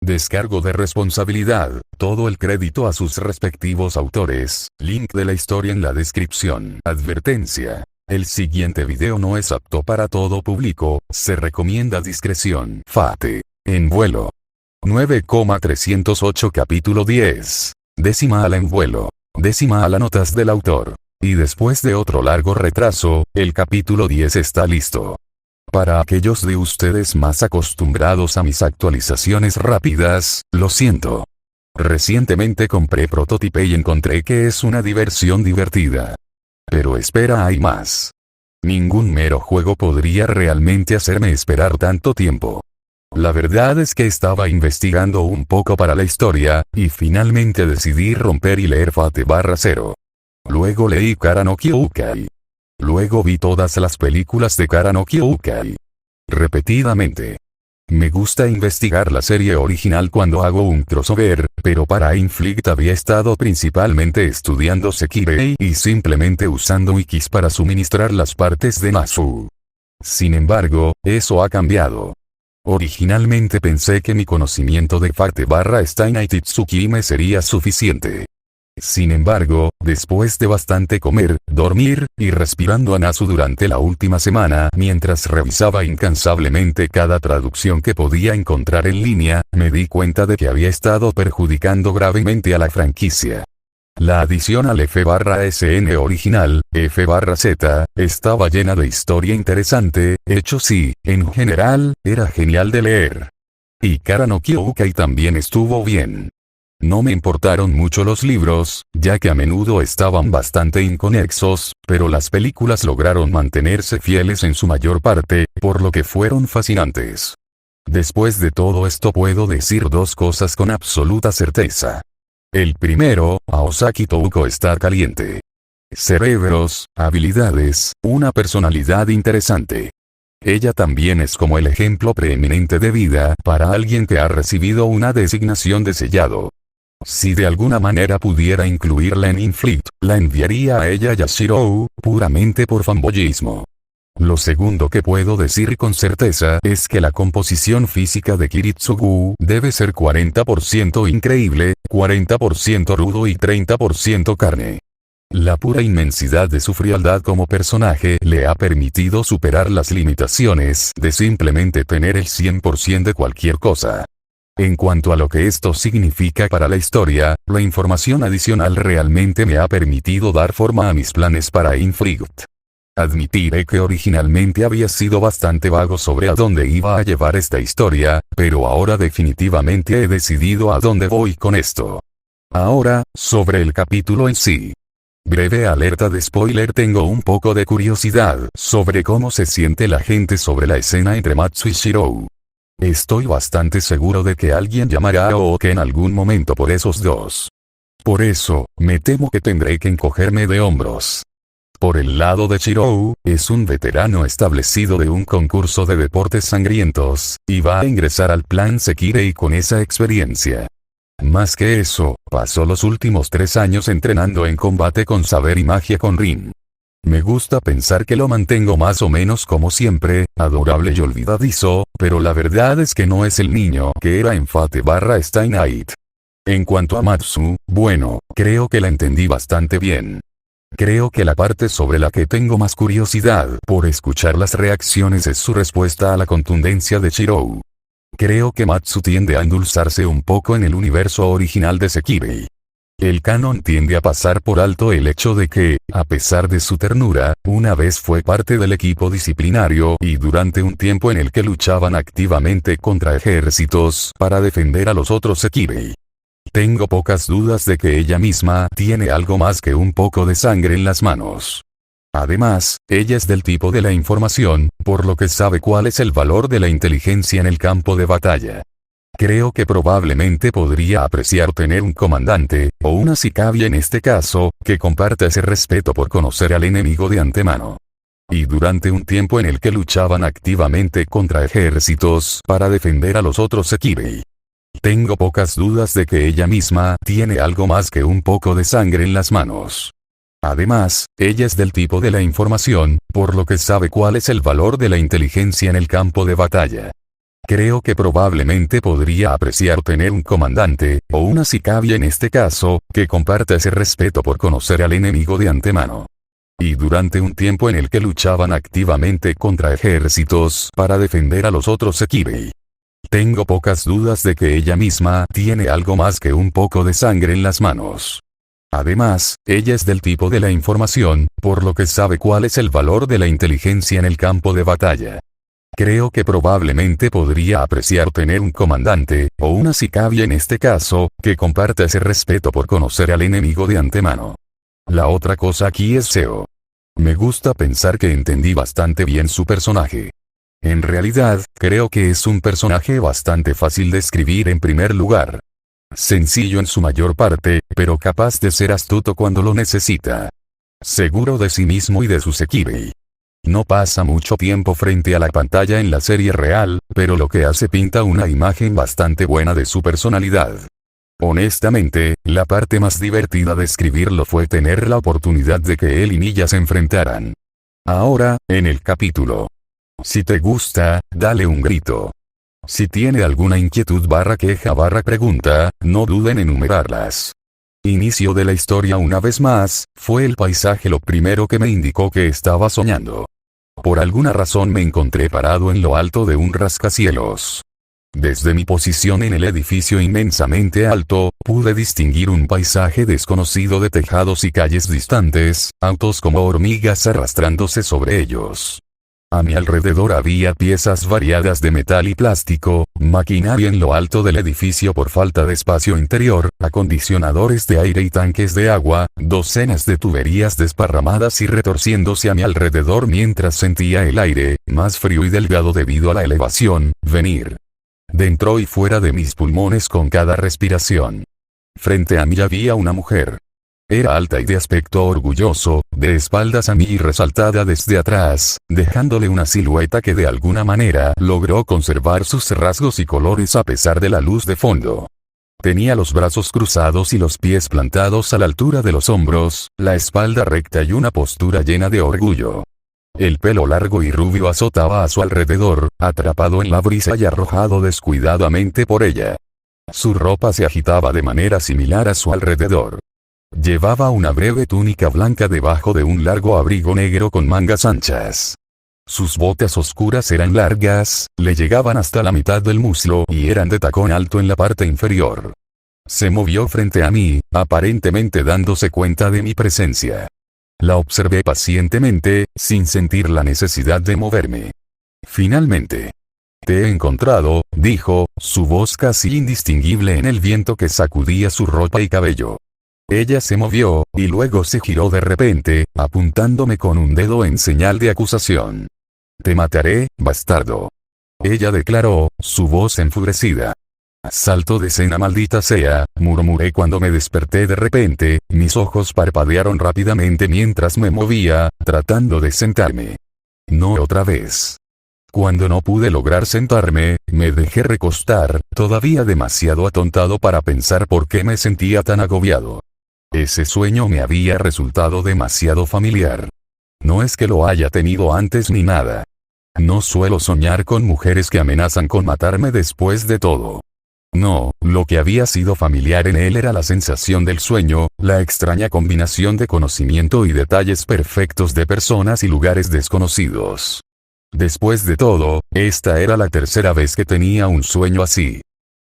Descargo de responsabilidad, todo el crédito a sus respectivos autores, link de la historia en la descripción. Advertencia. El siguiente video no es apto para todo público, se recomienda discreción. Fate. En vuelo. 9,308 capítulo 10. Décima ala en vuelo. Décima ala notas del autor. Y después de otro largo retraso, el capítulo 10 está listo. Para aquellos de ustedes más acostumbrados a mis actualizaciones rápidas, lo siento. Recientemente compré Prototype y encontré que es una diversión divertida. Pero espera, hay más. Ningún mero juego podría realmente hacerme esperar tanto tiempo. La verdad es que estaba investigando un poco para la historia, y finalmente decidí romper y leer Fate/0. Luego leí Kara no Kyoukai. Luego vi todas las películas de Kara no Kyoukai. Repetidamente. Me gusta investigar la serie original cuando hago un crossover, pero para Inflict había estado principalmente estudiando Sekirei y simplemente usando wikis para suministrar las partes de Nasu. Sin embargo, eso ha cambiado. Originalmente pensé que mi conocimiento de Fate/Stein Itsuki me sería suficiente. Sin embargo, después de bastante comer, dormir, y respirando a Nasu durante la última semana mientras revisaba incansablemente cada traducción que podía encontrar en línea, me di cuenta de que había estado perjudicando gravemente a la franquicia. La adición al F/SN original, F/Z, estaba llena de historia interesante, hechos y, en general, era genial de leer. Y Kara no Kyoukai también estuvo bien. No me importaron mucho los libros, ya que a menudo estaban bastante inconexos, pero las películas lograron mantenerse fieles en su mayor parte, por lo que fueron fascinantes. Después de todo esto puedo decir dos cosas con absoluta certeza. El primero, Aosaki Touko está caliente. Cerebros, habilidades, una personalidad interesante. Ella también es como el ejemplo preeminente de vida para alguien que ha recibido una designación de sellado. Si de alguna manera pudiera incluirla en Inflict, la enviaría a ella y a Shirou, puramente por fanboyismo. Lo segundo que puedo decir con certeza es que la composición física de Kiritsugu debe ser 40% increíble, 40% rudo y 30% carne. La pura inmensidad de su frialdad como personaje le ha permitido superar las limitaciones de simplemente tener el 100% de cualquier cosa. En cuanto a lo que esto significa para la historia, la información adicional realmente me ha permitido dar forma a mis planes para Inflict. Admitiré que originalmente había sido bastante vago sobre a dónde iba a llevar esta historia, pero ahora definitivamente he decidido a dónde voy con esto. Ahora, sobre el capítulo en sí. Breve alerta de spoiler: tengo un poco de curiosidad sobre cómo se siente la gente sobre la escena entre Matsu y Shirou. Estoy bastante seguro de que alguien llamará a Ooke en algún momento por esos dos. Por eso, me temo que tendré que encogerme de hombros. Por el lado de Shirou, es un veterano establecido de un concurso de deportes sangrientos, y va a ingresar al plan Sekirei con esa experiencia. Más que eso, pasó los últimos 3 años entrenando en combate con saber y magia con Rin. Me gusta pensar que lo mantengo más o menos como siempre, adorable y olvidadizo, pero la verdad es que no es el niño que era en Fate/Stein Night. En cuanto a Matsu, bueno, creo que la entendí bastante bien. Creo que la parte sobre la que tengo más curiosidad por escuchar las reacciones es su respuesta a la contundencia de Shirou. Creo que Matsu tiende a endulzarse un poco en el universo original de Sekirei. El canon tiende a pasar por alto el hecho de que, a pesar de su ternura, una vez fue parte del equipo disciplinario y durante un tiempo en el que luchaban activamente contra ejércitos para defender a los otros Sekirei. Tengo pocas dudas de que ella misma tiene algo más que un poco de sangre en las manos. Además, ella es del tipo de la información, por lo que sabe cuál es el valor de la inteligencia en el campo de batalla. Creo que probablemente podría apreciar tener un comandante, o una Sikabi en este caso, que comparta ese respeto por conocer al enemigo de antemano. Y durante un tiempo en el que luchaban activamente contra ejércitos para defender a los otros Sekirei. Tengo pocas dudas de que ella misma tiene algo más que un poco de sangre en las manos. Además, ella es del tipo de la información, por lo que sabe cuál es el valor de la inteligencia en el campo de batalla. Creo que probablemente podría apreciar tener un comandante, o una sicavia en este caso, que comparta ese respeto por conocer al enemigo de antemano. Y durante un tiempo en el que luchaban activamente contra ejércitos para defender a los otros Sekirei. Tengo pocas dudas de que ella misma tiene algo más que un poco de sangre en las manos. Además, ella es del tipo de la información, por lo que sabe cuál es el valor de la inteligencia en el campo de batalla. Creo que probablemente podría apreciar tener un comandante, o una sicavia en este caso, que comparta ese respeto por conocer al enemigo de antemano. La otra cosa aquí es Seo. Me gusta pensar que entendí bastante bien su personaje. En realidad, creo que es un personaje bastante fácil de escribir en primer lugar. Sencillo en su mayor parte, pero capaz de ser astuto cuando lo necesita. Seguro de sí mismo y de sus Sekirei. No pasa mucho tiempo frente a la pantalla en la serie real, pero lo que hace pinta una imagen bastante buena de su personalidad. Honestamente, la parte más divertida de escribirlo fue tener la oportunidad de que él y Miya se enfrentaran. Ahora, en el capítulo. Si te gusta, dale un grito. Si tiene alguna inquietud queja pregunta, no duden en enumerarlas. Inicio de la historia una vez más, fue el paisaje lo primero que me indicó que estaba soñando. Por alguna razón me encontré parado en lo alto de un rascacielos. Desde mi posición en el edificio inmensamente alto, pude distinguir un paisaje desconocido de tejados y calles distantes, autos como hormigas arrastrándose sobre ellos. A mi alrededor había piezas variadas de metal y plástico, maquinaria en lo alto del edificio por falta de espacio interior, acondicionadores de aire y tanques de agua, docenas de tuberías desparramadas y retorciéndose a mi alrededor mientras sentía el aire, más frío y delgado debido a la elevación, venir. Dentro y fuera de mis pulmones con cada respiración. Frente a mí había una mujer. Era alta y de aspecto orgulloso, de espaldas a mí y resaltada desde atrás, dejándole una silueta que de alguna manera logró conservar sus rasgos y colores a pesar de la luz de fondo. Tenía los brazos cruzados y los pies plantados a la altura de los hombros, la espalda recta y una postura llena de orgullo. El pelo largo y rubio azotaba a su alrededor, atrapado en la brisa y arrojado descuidadamente por ella. Su ropa se agitaba de manera similar a su alrededor. Llevaba una breve túnica blanca debajo de un largo abrigo negro con mangas anchas. Sus botas oscuras eran largas, le llegaban hasta la mitad del muslo y eran de tacón alto en la parte inferior. Se movió frente a mí, aparentemente dándose cuenta de mi presencia. La observé pacientemente, sin sentir la necesidad de moverme. Finalmente. Te he encontrado, dijo, su voz casi indistinguible en el viento que sacudía su ropa y cabello. Ella se movió, y luego se giró de repente, apuntándome con un dedo en señal de acusación. Te mataré, bastardo. Ella declaró, su voz enfurecida. Salto de escena maldita sea, murmuré cuando me desperté de repente, mis ojos parpadearon rápidamente mientras me movía, tratando de sentarme. No otra vez. Cuando no pude lograr sentarme, me dejé recostar, todavía demasiado atontado para pensar por qué me sentía tan agobiado. Ese sueño me había resultado demasiado familiar. No es que lo haya tenido antes ni nada. No suelo soñar con mujeres que amenazan con matarme después de todo. No, lo que había sido familiar en él era la sensación del sueño, la extraña combinación de conocimiento y detalles perfectos de personas y lugares desconocidos. Después de todo, esta era la tercera vez que tenía un sueño así.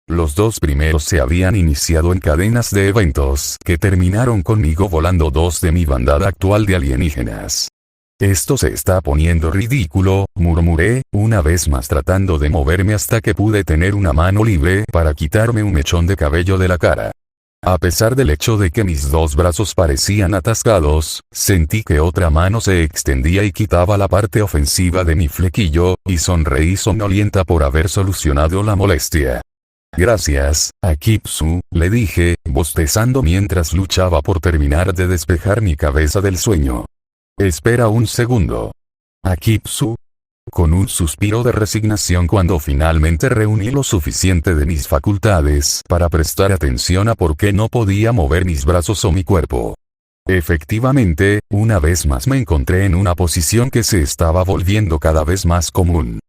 Los dos primeros se habían iniciado en cadenas de eventos que terminaron conmigo volando dos de mi bandada actual de alienígenas. Esto se está poniendo ridículo, murmuré, una vez más tratando de moverme hasta que pude tener una mano libre para quitarme un mechón de cabello de la cara. A pesar del hecho de que mis dos brazos parecían atascados, sentí que otra mano se extendía y quitaba la parte ofensiva de mi flequillo, y sonreí somnolienta por haber solucionado la molestia. Gracias, Akitsu, le dije, bostezando mientras luchaba por terminar de despejar mi cabeza del sueño. Espera un segundo. Akitsu. Con un suspiro de resignación cuando finalmente reuní lo suficiente de mis facultades para prestar atención a por qué no podía mover mis brazos o mi cuerpo. Efectivamente, una vez más me encontré en una posición que se estaba volviendo cada vez más común.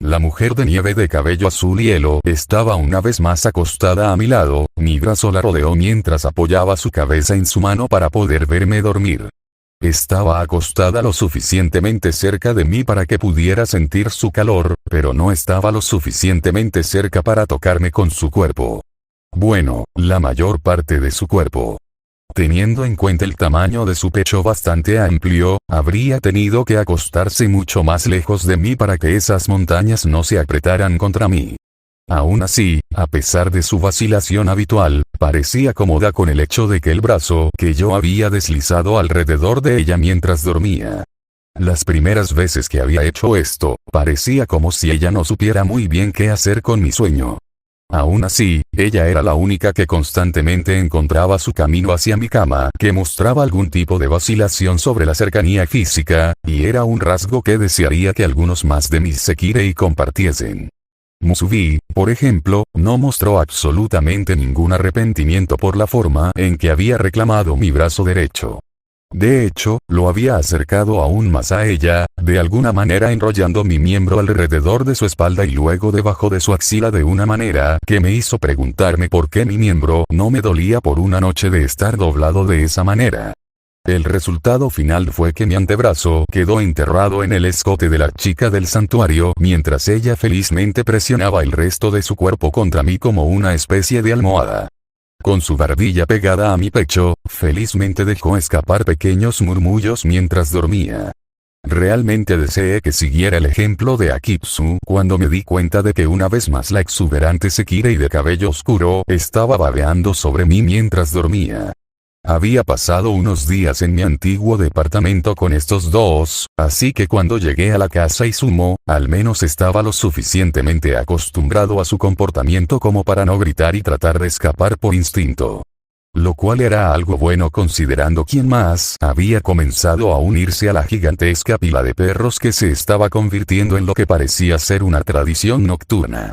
La mujer de nieve de cabello azul y hielo estaba una vez más acostada a mi lado, mi brazo la rodeó mientras apoyaba su cabeza en su mano para poder verme dormir. Estaba acostada lo suficientemente cerca de mí para que pudiera sentir su calor, pero no estaba lo suficientemente cerca para tocarme con su cuerpo. Bueno, la mayor parte de su cuerpo. Teniendo en cuenta el tamaño de su pecho bastante amplio, habría tenido que acostarse mucho más lejos de mí para que esas montañas no se apretaran contra mí. Aún así, a pesar de su vacilación habitual, parecía cómoda con el hecho de que el brazo que yo había deslizado alrededor de ella mientras dormía. Las primeras veces que había hecho esto, parecía como si ella no supiera muy bien qué hacer con mi sueño. Aún así, ella era la única que constantemente encontraba su camino hacia mi cama, que mostraba algún tipo de vacilación sobre la cercanía física, y era un rasgo que desearía que algunos más de mis Sekirei compartiesen. Musubi, por ejemplo, no mostró absolutamente ningún arrepentimiento por la forma en que había reclamado mi brazo derecho. De hecho, lo había acercado aún más a ella, de alguna manera enrollando mi miembro alrededor de su espalda y luego debajo de su axila de una manera que me hizo preguntarme por qué mi miembro no me dolía por una noche de estar doblado de esa manera. El resultado final fue que mi antebrazo quedó enterrado en el escote de la chica del santuario mientras ella felizmente presionaba el resto de su cuerpo contra mí como una especie de almohada. Con su barbilla pegada a mi pecho, felizmente dejó escapar pequeños murmullos mientras dormía. Realmente deseé que siguiera el ejemplo de Akitsu cuando me di cuenta de que una vez más la exuberante Sekirei de cabello oscuro estaba babeando sobre mí mientras dormía. Había pasado unos días en mi antiguo departamento con estos dos, así que cuando llegué a la casa Izumo, al menos estaba lo suficientemente acostumbrado a su comportamiento como para no gritar y tratar de escapar por instinto. Lo cual era algo bueno considerando quién más había comenzado a unirse a la gigantesca pila de perros que se estaba convirtiendo en lo que parecía ser una tradición nocturna.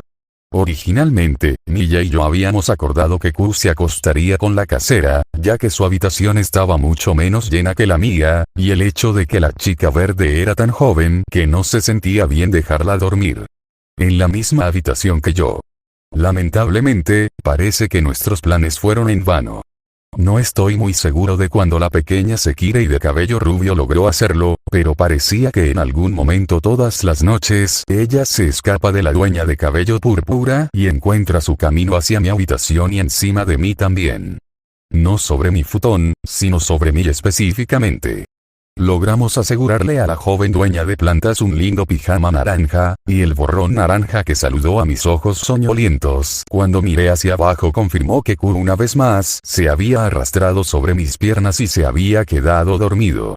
Originalmente, Miya y yo habíamos acordado que Ku se acostaría con la casera, ya que su habitación estaba mucho menos llena que la mía, y el hecho de que la chica verde era tan joven que no se sentía bien dejarla dormir en la misma habitación que yo. Lamentablemente, parece que nuestros planes fueron en vano. No estoy muy seguro de cuándo la pequeña Sekirei de cabello rubio logró hacerlo, pero parecía que en algún momento todas las noches ella se escapa de la dueña de cabello púrpura y encuentra su camino hacia mi habitación y encima de mí también. No sobre mi futón, sino sobre mí específicamente. Logramos asegurarle a la joven dueña de plantas un lindo pijama naranja, y el borrón naranja que saludó a mis ojos soñolientos cuando miré hacia abajo confirmó que Ku una vez más se había arrastrado sobre mis piernas y se había quedado dormido.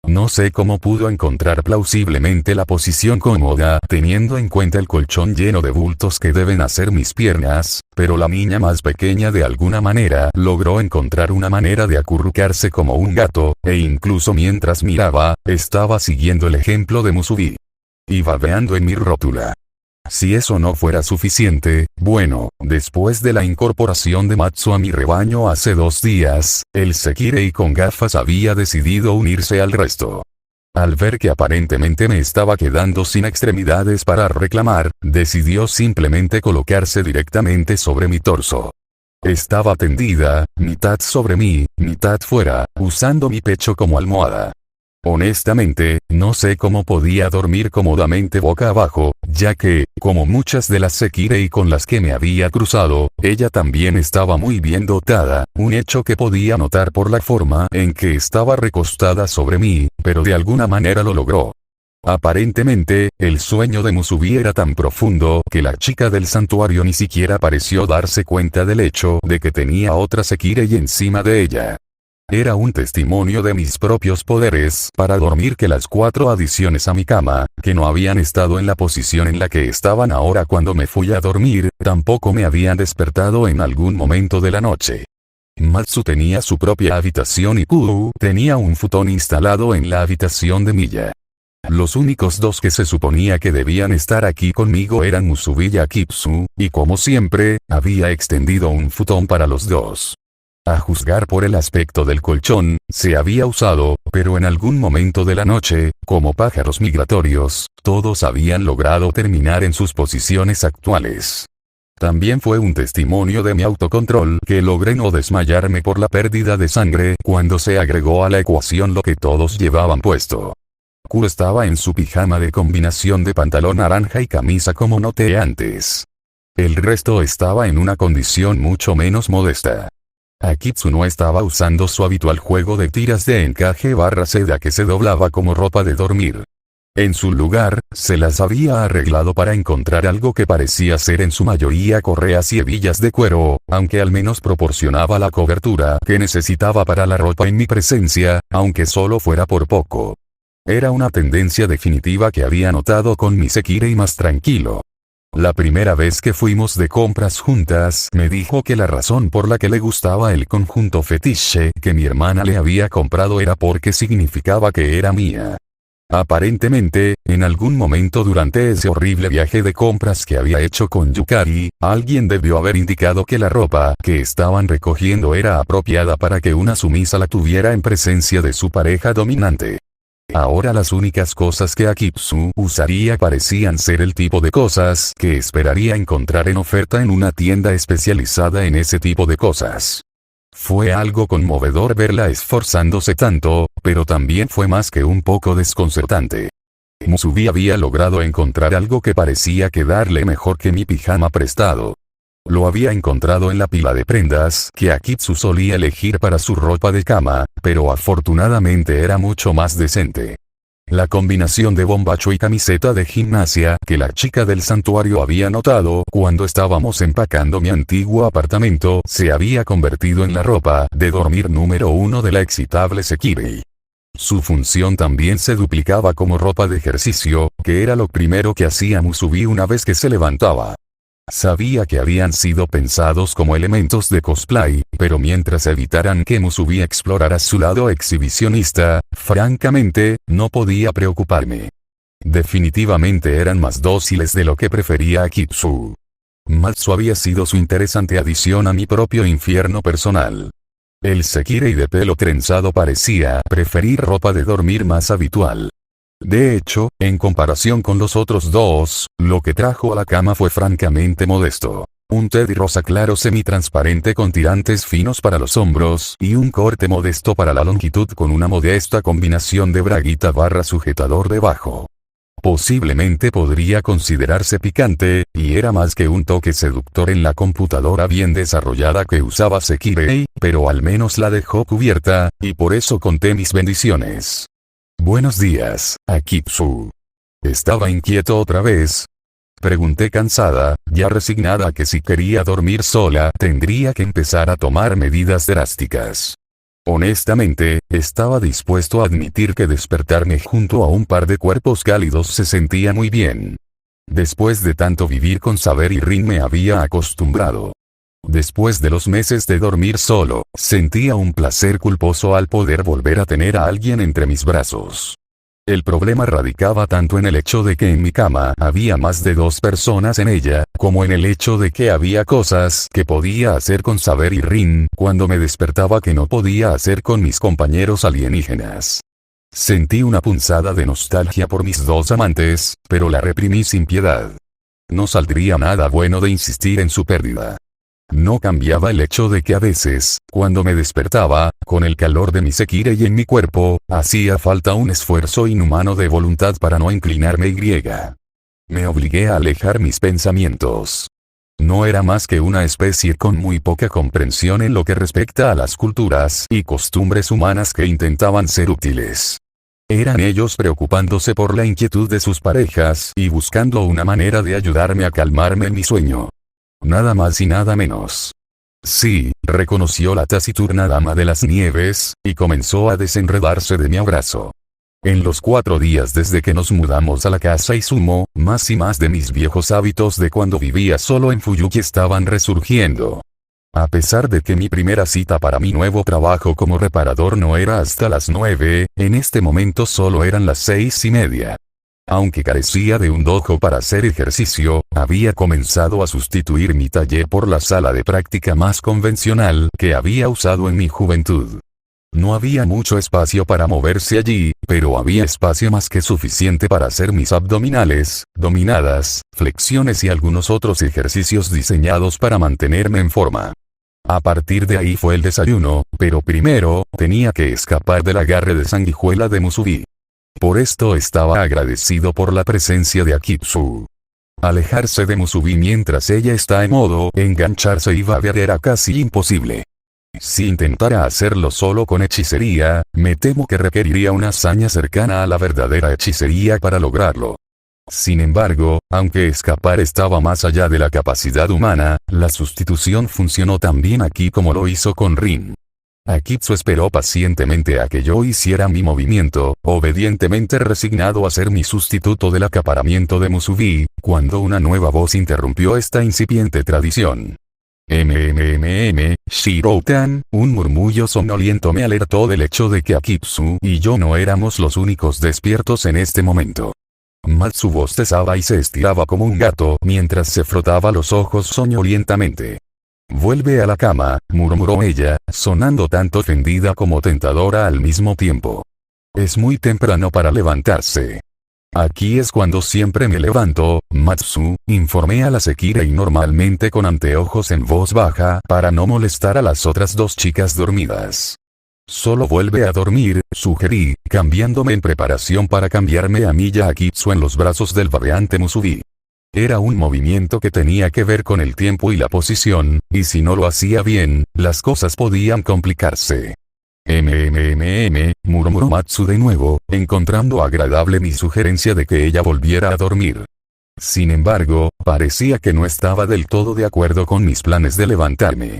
No sé cómo pudo encontrar plausiblemente la posición cómoda teniendo en cuenta el colchón lleno de bultos que deben hacer mis piernas, pero la niña más pequeña de alguna manera logró encontrar una manera de acurrucarse como un gato, e incluso mientras miraba, estaba siguiendo el ejemplo de Musubi. Y babeando en mi rótula. Si eso no fuera suficiente, bueno, después de la incorporación de Matsu a mi rebaño hace 2 días, el Sekirei con gafas había decidido unirse al resto. Al ver que aparentemente me estaba quedando sin extremidades para reclamar, decidió simplemente colocarse directamente sobre mi torso. Estaba tendida, mitad sobre mí, mitad fuera, usando mi pecho como almohada. Honestamente, no sé cómo podía dormir cómodamente boca abajo, ya que, como muchas de las Sekirei con las que me había cruzado, ella también estaba muy bien dotada, un hecho que podía notar por la forma en que estaba recostada sobre mí, pero de alguna manera lo logró. Aparentemente, el sueño de Musubi era tan profundo que la chica del santuario ni siquiera pareció darse cuenta del hecho de que tenía otra Sekirei encima de ella. Era un testimonio de mis propios poderes para dormir que las 4 adiciones a mi cama, que no habían estado en la posición en la que estaban ahora cuando me fui a dormir, tampoco me habían despertado en algún momento de la noche. Matsu tenía su propia habitación y Ku tenía un futón instalado en la habitación de Miya. Los únicos dos que se suponía que debían estar aquí conmigo eran Musubi y Akitsu, y como siempre, había extendido un futón para los dos. A juzgar por el aspecto del colchón, se había usado, pero en algún momento de la noche, como pájaros migratorios, todos habían logrado terminar en sus posiciones actuales. También fue un testimonio de mi autocontrol que logré no desmayarme por la pérdida de sangre cuando se agregó a la ecuación lo que todos llevaban puesto. Q estaba en su pijama de combinación de pantalón naranja y camisa como noté antes. El resto estaba en una condición mucho menos modesta. Akitsu no estaba usando su habitual juego de tiras de encaje barra seda que se doblaba como ropa de dormir. En su lugar, se las había arreglado para encontrar algo que parecía ser en su mayoría correas y hebillas de cuero, aunque al menos proporcionaba la cobertura que necesitaba para la ropa en mi presencia, aunque solo fuera por poco. Era una tendencia definitiva que había notado con mi Sekirei más tranquilo. La primera vez que fuimos de compras juntas me dijo que la razón por la que le gustaba el conjunto fetiche que mi hermana le había comprado era porque significaba que era mía. Aparentemente, en algún momento durante ese horrible viaje de compras que había hecho con Yukari, alguien debió haber indicado que la ropa que estaban recogiendo era apropiada para que una sumisa la tuviera en presencia de su pareja dominante. Ahora las únicas cosas que Akitsu usaría parecían ser el tipo de cosas que esperaría encontrar en oferta en una tienda especializada en ese tipo de cosas. Fue algo conmovedor verla esforzándose tanto, pero también fue más que un poco desconcertante. Musubi había logrado encontrar algo que parecía quedarle mejor que mi pijama prestado. Lo había encontrado en la pila de prendas que Akitsu solía elegir para su ropa de cama, pero afortunadamente era mucho más decente. La combinación de bombacho y camiseta de gimnasia que la chica del santuario había notado cuando estábamos empacando mi antiguo apartamento se había convertido en la ropa de dormir número 1 de la excitable Sekirei. Su función también se duplicaba como ropa de ejercicio, que era lo primero que hacía Musubi una vez que se levantaba. Sabía que habían sido pensados como elementos de cosplay, pero mientras evitaran que Musubi explorara su lado exhibicionista, francamente, no podía preocuparme. Definitivamente eran más dóciles de lo que prefería Akitsu. Matsu había sido su interesante adición a mi propio infierno personal. El Sekirei de pelo trenzado parecía preferir ropa de dormir más habitual. De hecho, en comparación con los otros dos, lo que trajo a la cama fue francamente modesto. Un teddy rosa claro semitransparente con tirantes finos para los hombros y un corte modesto para la longitud con una modesta combinación de braguita barra sujetador debajo. Posiblemente podría considerarse picante, y era más que un toque seductor en la computadora bien desarrollada que usaba Sekirei, pero al menos la dejó cubierta, y por eso conté mis bendiciones. Buenos días, Akitsu. ¿Estaba inquieto otra vez? Pregunté cansada, ya resignada a que si quería dormir sola tendría que empezar a tomar medidas drásticas. Honestamente, estaba dispuesto a admitir que despertarme junto a un par de cuerpos cálidos se sentía muy bien. Después de tanto vivir con Saber y Rin me había acostumbrado. Después de los meses de dormir solo, sentía un placer culposo al poder volver a tener a alguien entre mis brazos. El problema radicaba tanto en el hecho de que en mi cama había más de 2 personas en ella, como en el hecho de que había cosas que podía hacer con Saber y Rin cuando me despertaba que no podía hacer con mis compañeros alienígenas. Sentí una punzada de nostalgia por mis 2 amantes, pero la reprimí sin piedad. No saldría nada bueno de insistir en su pérdida. No cambiaba el hecho de que a veces, cuando me despertaba, con el calor de mi Sekirei en mi cuerpo, hacía falta un esfuerzo inhumano de voluntad para no inclinarme y. Me obligué a alejar mis pensamientos. No era más que una especie con muy poca comprensión en lo que respecta a las culturas y costumbres humanas que intentaban ser útiles. Eran ellos preocupándose por la inquietud de sus parejas y buscando una manera de ayudarme a calmarme en mi sueño. Nada más y nada menos. Sí, reconoció la taciturna dama de las nieves, y comenzó a desenredarse de mi abrazo. En los 4 días desde que nos mudamos a la casa Izumo, más y más de mis viejos hábitos de cuando vivía solo en Fuyuki estaban resurgiendo. A pesar de que mi primera cita para mi nuevo trabajo como reparador no era hasta las 9, en este momento solo eran las 6:30. Aunque carecía de un dojo para hacer ejercicio, había comenzado a sustituir mi taller por la sala de práctica más convencional que había usado en mi juventud. No había mucho espacio para moverse allí, pero había espacio más que suficiente para hacer mis abdominales, dominadas, flexiones y algunos otros ejercicios diseñados para mantenerme en forma. A partir de ahí fue el desayuno, pero primero, tenía que escapar del agarre de sanguijuela de Musubi. Por esto estaba agradecido por la presencia de Akitsu. Alejarse de Musubi mientras ella está en modo engancharse y babear era casi imposible. Si intentara hacerlo solo con hechicería, me temo que requeriría una hazaña cercana a la verdadera hechicería para lograrlo. Sin embargo, aunque escapar estaba más allá de la capacidad humana, la sustitución funcionó tan bien aquí como lo hizo con Rin. Akitsu esperó pacientemente a que yo hiciera mi movimiento, obedientemente resignado a ser mi sustituto del acaparamiento de Musubi, cuando una nueva voz interrumpió esta incipiente tradición. Shiro-tan, un murmullo somnoliento me alertó del hecho de que Akitsu y yo no éramos los únicos despiertos en este momento. Matsu bostezaba y se estiraba como un gato mientras se frotaba los ojos soñolientamente. «Vuelve a la cama», murmuró ella, sonando tanto ofendida como tentadora al mismo tiempo. «Es muy temprano para levantarse». «Aquí es cuando siempre me levanto, Matsu», informé a la Sekirei normalmente con anteojos en voz baja para no molestar a las otras dos chicas dormidas. «Solo vuelve a dormir», sugerí, cambiándome en preparación para cambiarme a Miya Akitsu en los brazos del babeante Musubi. Era un movimiento que tenía que ver con el tiempo y la posición, y si no lo hacía bien, las cosas podían complicarse. Murmuró Matsu de nuevo, encontrando agradable mi sugerencia de que ella volviera a dormir. Sin embargo, parecía que no estaba del todo de acuerdo con mis planes de levantarme.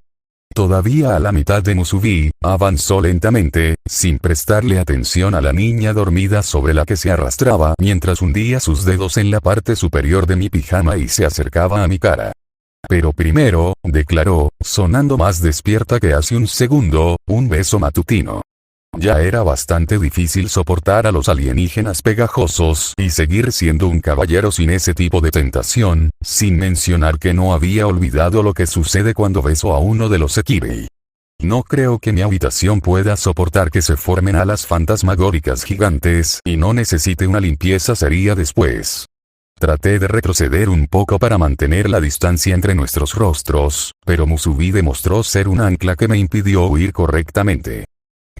Todavía a la mitad de Musubi, avanzó lentamente, sin prestarle atención a la niña dormida sobre la que se arrastraba mientras hundía sus dedos en la parte superior de mi pijama y se acercaba a mi cara. «Pero primero», declaró, sonando más despierta que hace un segundo, «un beso matutino». Ya era bastante difícil soportar a los alienígenas pegajosos y seguir siendo un caballero sin ese tipo de tentación, sin mencionar que no había olvidado lo que sucede cuando beso a uno de los Sekirei. No creo que mi habitación pueda soportar que se formen alas fantasmagóricas gigantes y no necesite una limpieza seria después. Traté de retroceder un poco para mantener la distancia entre nuestros rostros, pero Musubi demostró ser un ancla que me impidió huir correctamente.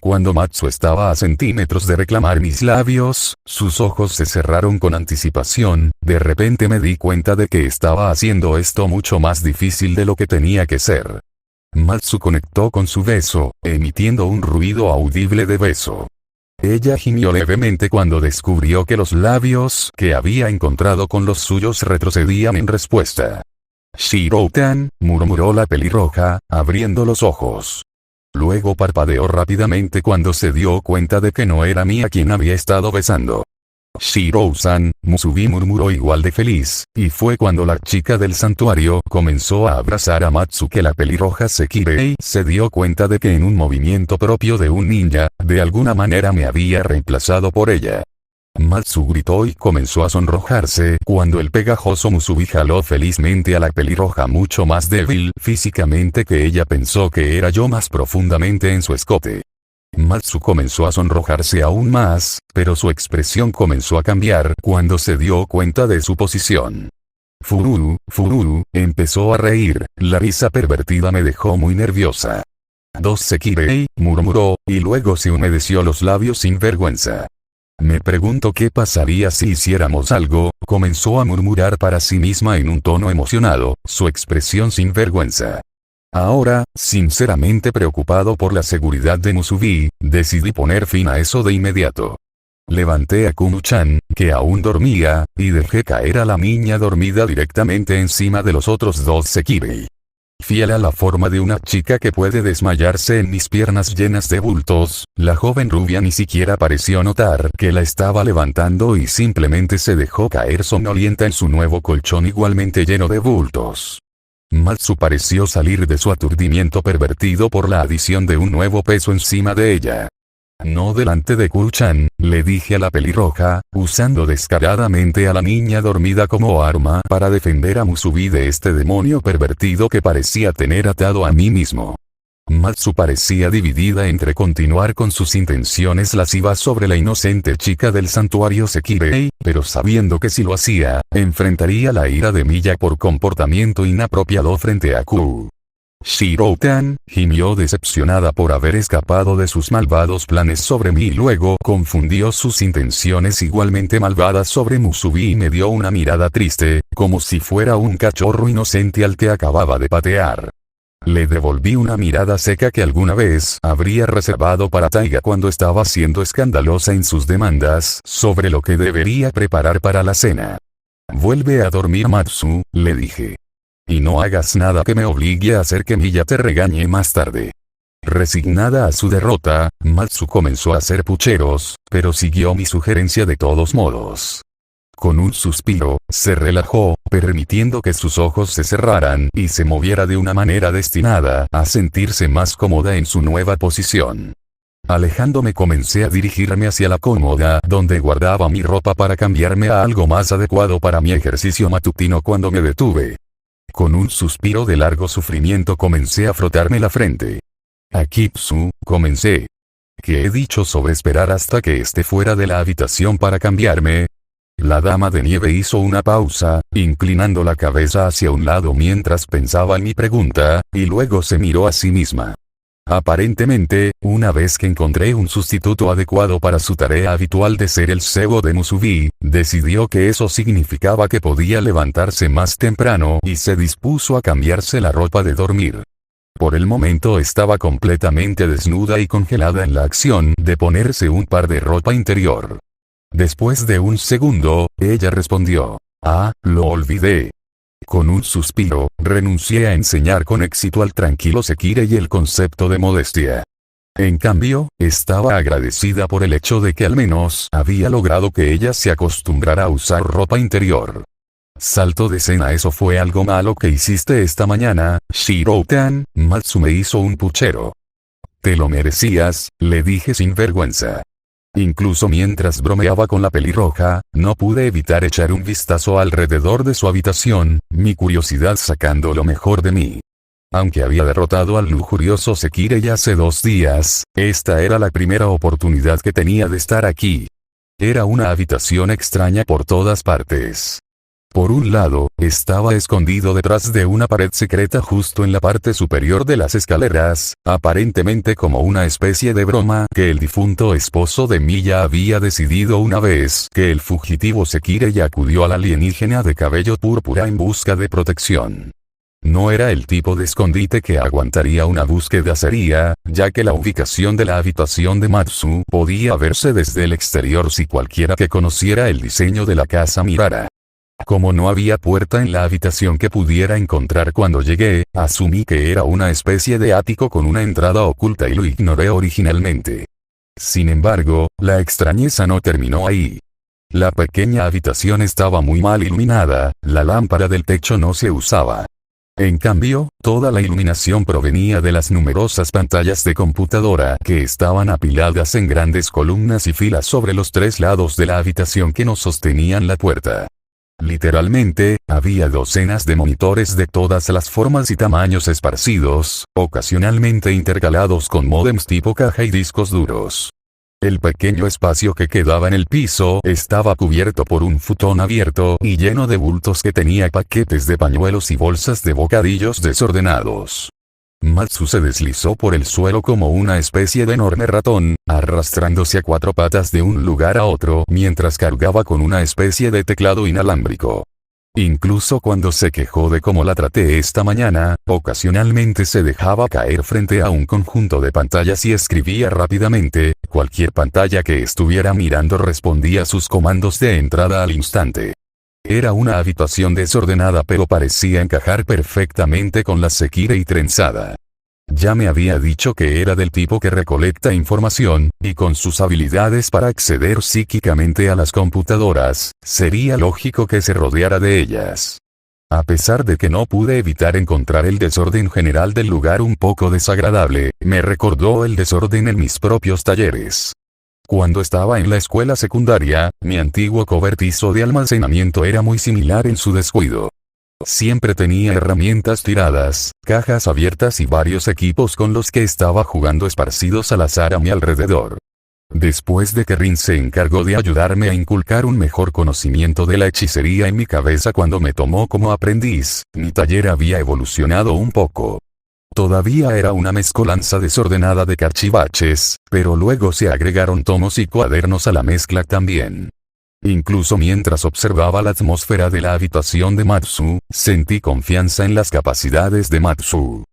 Cuando Matsu estaba a centímetros de reclamar mis labios, sus ojos se cerraron con anticipación, de repente me di cuenta de que estaba haciendo esto mucho más difícil de lo que tenía que ser. Matsu conectó con su beso, emitiendo un ruido audible de beso. Ella gimió levemente cuando descubrió que los labios que había encontrado con los suyos retrocedían en respuesta. «Shiro-tan», murmuró la pelirroja, abriendo los ojos. Luego parpadeó rápidamente cuando se dio cuenta de que no era mía quien había estado besando. «Shiro-san», Musubi murmuró igual de feliz, y fue cuando la chica del santuario comenzó a abrazar a Matsu que la pelirroja Sekirei se dio cuenta de que en un movimiento propio de un ninja, de alguna manera me había reemplazado por ella. Matsu gritó y comenzó a sonrojarse cuando el pegajoso Musubi jaló felizmente a la pelirroja mucho más débil físicamente que ella pensó que era yo más profundamente en su escote. Matsu comenzó a sonrojarse aún más, pero su expresión comenzó a cambiar cuando se dio cuenta de su posición. Fururu, empezó a reír, la risa pervertida me dejó muy nerviosa. «Dos Sekirei», murmuró, y luego se humedeció los labios sin vergüenza. «Me pregunto qué pasaría si hiciéramos algo», comenzó a murmurar para sí misma en un tono emocionado, su expresión sin vergüenza. Ahora, sinceramente preocupado por la seguridad de Musubi, decidí poner fin a eso de inmediato. Levanté a Kumu-chan, que aún dormía, y dejé caer a la niña dormida directamente encima de los otros dos Sekirei. Fiel a la forma de una chica que puede desmayarse en mis piernas llenas de bultos, la joven rubia ni siquiera pareció notar que la estaba levantando y simplemente se dejó caer somnolienta en su nuevo colchón igualmente lleno de bultos. Matsu pareció salir de su aturdimiento pervertido por la adición de un nuevo peso encima de ella. No delante de Kuru-chan, le dije a la pelirroja, usando descaradamente a la niña dormida como arma para defender a Musubi de este demonio pervertido que parecía tener atado a mí mismo. Matsu parecía dividida entre continuar con sus intenciones lascivas sobre la inocente chica del santuario Sekirei, pero sabiendo que si lo hacía, enfrentaría la ira de Miya por comportamiento inapropiado frente a Kuru. Shiro-tan, gimió decepcionada por haber escapado de sus malvados planes sobre mí y luego confundió sus intenciones igualmente malvadas sobre Musubi y me dio una mirada triste, como si fuera un cachorro inocente al que acababa de patear. Le devolví una mirada seca que alguna vez habría reservado para Taiga cuando estaba siendo escandalosa en sus demandas sobre lo que debería preparar para la cena. Vuelve a dormir, Matsu, le dije. Y no hagas nada que me obligue a hacer que Miya te regañe más tarde. Resignada a su derrota, Matsu comenzó a hacer pucheros, pero siguió mi sugerencia de todos modos. Con un suspiro, se relajó, permitiendo que sus ojos se cerraran y se moviera de una manera destinada a sentirse más cómoda en su nueva posición. Alejándome comencé a dirigirme hacia la cómoda donde guardaba mi ropa para cambiarme a algo más adecuado para mi ejercicio matutino cuando me detuve. Con un suspiro de largo sufrimiento comencé a frotarme la frente. Akitsu, comencé. ¿Qué he dicho sobre esperar hasta que esté fuera de la habitación para cambiarme? La dama de nieve hizo una pausa, inclinando la cabeza hacia un lado mientras pensaba en mi pregunta, y luego se miró a sí misma. Aparentemente, una vez que encontré un sustituto adecuado para su tarea habitual de ser el cebo de Musubi, decidió que eso significaba que podía levantarse más temprano y se dispuso a cambiarse la ropa de dormir. Por el momento estaba completamente desnuda y congelada en la acción de ponerse un par de ropa interior. Después de un segundo, ella respondió: «Ah, lo olvidé». Con un suspiro, renuncié a enseñar con éxito al tranquilo Sekirei el concepto de modestia. En cambio, estaba agradecida por el hecho de que al menos había logrado que ella se acostumbrara a usar ropa interior. Salto de escena. ¿Eso fue algo malo que hiciste esta mañana, Shiro-tan? Matsu me hizo un puchero. Te lo merecías, le dije sin vergüenza. Incluso mientras bromeaba con la pelirroja, no pude evitar echar un vistazo alrededor de su habitación, mi curiosidad sacando lo mejor de mí. Aunque había derrotado al lujurioso Sekirei hace 2 días, esta era la primera oportunidad que tenía de estar aquí. Era una habitación extraña por todas partes. Por un lado, estaba escondido detrás de una pared secreta justo en la parte superior de las escaleras, aparentemente como una especie de broma que el difunto esposo de Miya había decidido una vez que el fugitivo Sekirei acudió al alienígena de cabello púrpura en busca de protección. No era el tipo de escondite que aguantaría una búsqueda seria, ya que la ubicación de la habitación de Matsu podía verse desde el exterior si cualquiera que conociera el diseño de la casa mirara. Como no había puerta en la habitación que pudiera encontrar cuando llegué, asumí que era una especie de ático con una entrada oculta y lo ignoré originalmente. Sin embargo, la extrañeza no terminó ahí. La pequeña habitación estaba muy mal iluminada, la lámpara del techo no se usaba. En cambio, toda la iluminación provenía de las numerosas pantallas de computadora que estaban apiladas en grandes columnas y filas sobre los 3 lados de la habitación que no sostenían la puerta. Literalmente, había docenas de monitores de todas las formas y tamaños esparcidos, ocasionalmente intercalados con módems tipo caja y discos duros. El pequeño espacio que quedaba en el piso estaba cubierto por un futón abierto y lleno de bultos que tenía paquetes de pañuelos y bolsas de bocadillos desordenados. Matsu se deslizó por el suelo como una especie de enorme ratón, arrastrándose a 4 patas de un lugar a otro mientras cargaba con una especie de teclado inalámbrico. Incluso cuando se quejó de cómo la traté esta mañana, ocasionalmente se dejaba caer frente a un conjunto de pantallas y escribía rápidamente. Cualquier pantalla que estuviera mirando respondía a sus comandos de entrada al instante. Era una habitación desordenada pero parecía encajar perfectamente con la Sekirei trenzada. Ya me había dicho que era del tipo que recolecta información, y con sus habilidades para acceder psíquicamente a las computadoras, sería lógico que se rodeara de ellas. A pesar de que no pude evitar encontrar el desorden general del lugar un poco desagradable, me recordó el desorden en mis propios talleres. Cuando estaba en la escuela secundaria, mi antiguo cobertizo de almacenamiento era muy similar en su descuido. Siempre tenía herramientas tiradas, cajas abiertas y varios equipos con los que estaba jugando esparcidos al azar a mi alrededor. Después de que Rin se encargó de ayudarme a inculcar un mejor conocimiento de la hechicería en mi cabeza cuando me tomó como aprendiz, mi taller había evolucionado un poco. Todavía era una mezcolanza desordenada de cachivaches, pero luego se agregaron tomos y cuadernos a la mezcla también. Incluso mientras observaba la atmósfera de la habitación de Matsu, sentí confianza en las capacidades de Matsu.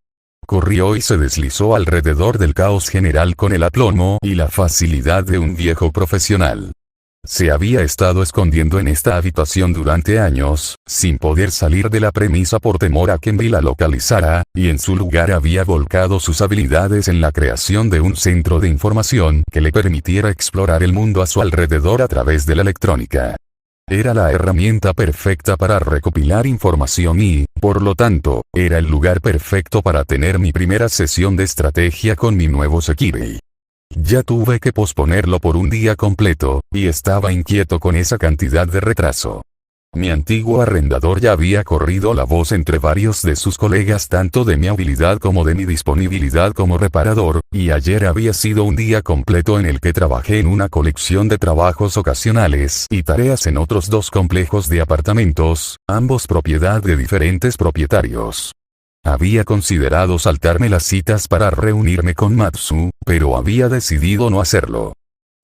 Corrió y se deslizó alrededor del caos general con el aplomo y la facilidad de un viejo profesional. Se había estado escondiendo en esta habitación durante años, sin poder salir de la premisa por temor a que me la localizara, y en su lugar había volcado sus habilidades en la creación de un centro de información que le permitiera explorar el mundo a su alrededor a través de la electrónica. Era la herramienta perfecta para recopilar información y, por lo tanto, era el lugar perfecto para tener mi primera sesión de estrategia con mi nuevo Sekirei. Ya tuve que posponerlo por un día completo, y estaba inquieto con esa cantidad de retraso. Mi antiguo arrendador ya había corrido la voz entre varios de sus colegas tanto de mi habilidad como de mi disponibilidad como reparador, y ayer había sido un día completo en el que trabajé en una colección de trabajos ocasionales y tareas en otros 2 complejos de apartamentos, ambos propiedad de diferentes propietarios. Había considerado saltarme las citas para reunirme con Matsu, pero había decidido no hacerlo.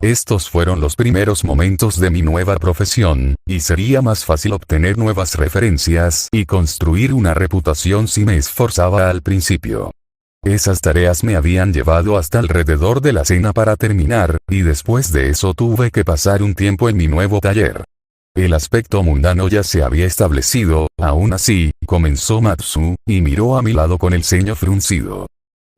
Estos fueron los primeros momentos de mi nueva profesión, y sería más fácil obtener nuevas referencias y construir una reputación si me esforzaba al principio. Esas tareas me habían llevado hasta alrededor de la cena para terminar, y después de eso tuve que pasar un tiempo en mi nuevo taller. El aspecto mundano ya se había establecido, aún así, comenzó Matsu, y miró a mi lado con el ceño fruncido.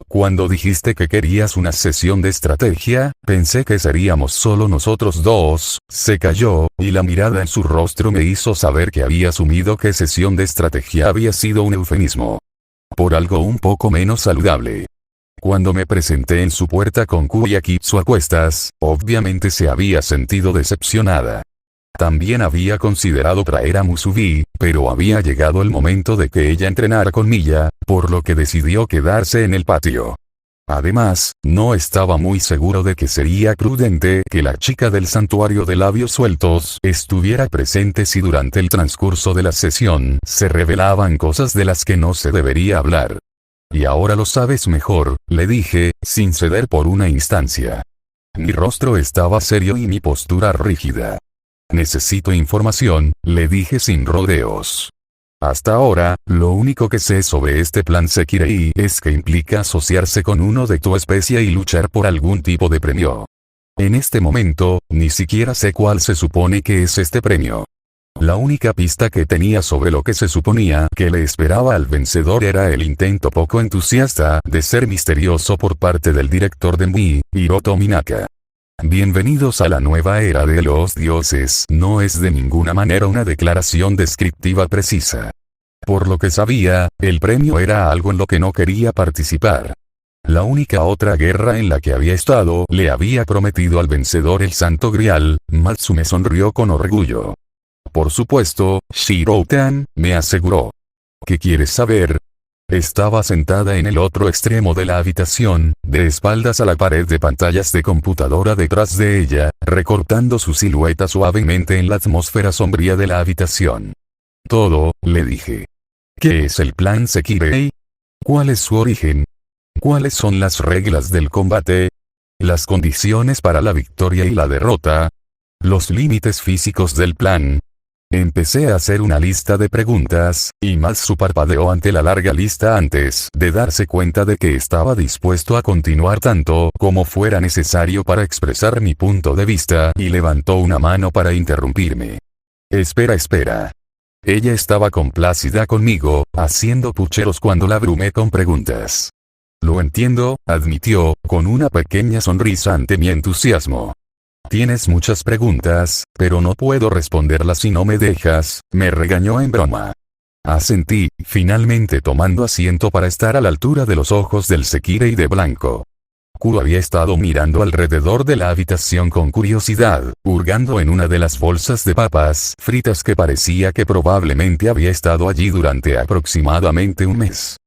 Cuando dijiste que querías una sesión de estrategia, pensé que seríamos solo nosotros 2, se calló, y la mirada en su rostro me hizo saber que había asumido que sesión de estrategia había sido un eufemismo. Por algo un poco menos saludable. Cuando me presenté en su puerta con Kuyakitsu a cuestas, obviamente se había sentido decepcionada. También había considerado traer a Musubi, pero había llegado el momento de que ella entrenara con Miya, por lo que decidió quedarse en el patio. Además, no estaba muy seguro de que sería prudente que la chica del santuario de labios sueltos estuviera presente si durante el transcurso de la sesión se revelaban cosas de las que no se debería hablar. Y ahora lo sabes mejor, le dije, sin ceder por una instancia. Mi rostro estaba serio y mi postura rígida. Necesito información, le dije sin rodeos. Hasta ahora, lo único que sé sobre este plan Sekirei es que implica asociarse con uno de tu especie y luchar por algún tipo de premio. En este momento, ni siquiera sé cuál se supone que es este premio. La única pista que tenía sobre lo que se suponía que le esperaba al vencedor era el intento poco entusiasta de ser misterioso por parte del director de MUI, Hiroto Minaka. Bienvenidos a la nueva era de los dioses no es de ninguna manera una declaración descriptiva precisa. Por lo que sabía, el premio era algo en lo que no quería participar. La única otra guerra en la que había estado le había prometido al vencedor el Santo Grial. Matsu me sonrió con orgullo. Por supuesto, Shiro-tan, me aseguró. ¿Qué quieres saber? Estaba sentada en el otro extremo de la habitación, de espaldas a la pared de pantallas de computadora detrás de ella, recortando su silueta suavemente en la atmósfera sombría de la habitación. Todo, le dije. ¿Qué es el plan Sekirei? ¿Cuál es su origen? ¿Cuáles son las reglas del combate? ¿Las condiciones para la victoria y la derrota? ¿Los límites físicos del plan? Empecé a hacer una lista de preguntas, y Matsu parpadeó ante la larga lista antes de darse cuenta de que estaba dispuesto a continuar tanto como fuera necesario para expresar mi punto de vista y levantó una mano para interrumpirme. Espera. Ella estaba complacida conmigo, haciendo pucheros cuando la abrumé con preguntas. Lo entiendo, admitió, con una pequeña sonrisa ante mi entusiasmo. Tienes muchas preguntas, pero no puedo responderlas si no me dejas, me regañó en broma. Asentí, finalmente tomando asiento para estar a la altura de los ojos del Sekirei de blanco. Kuro había estado mirando alrededor de la habitación con curiosidad, hurgando en una de las bolsas de papas fritas que parecía que probablemente había estado allí durante aproximadamente un mes.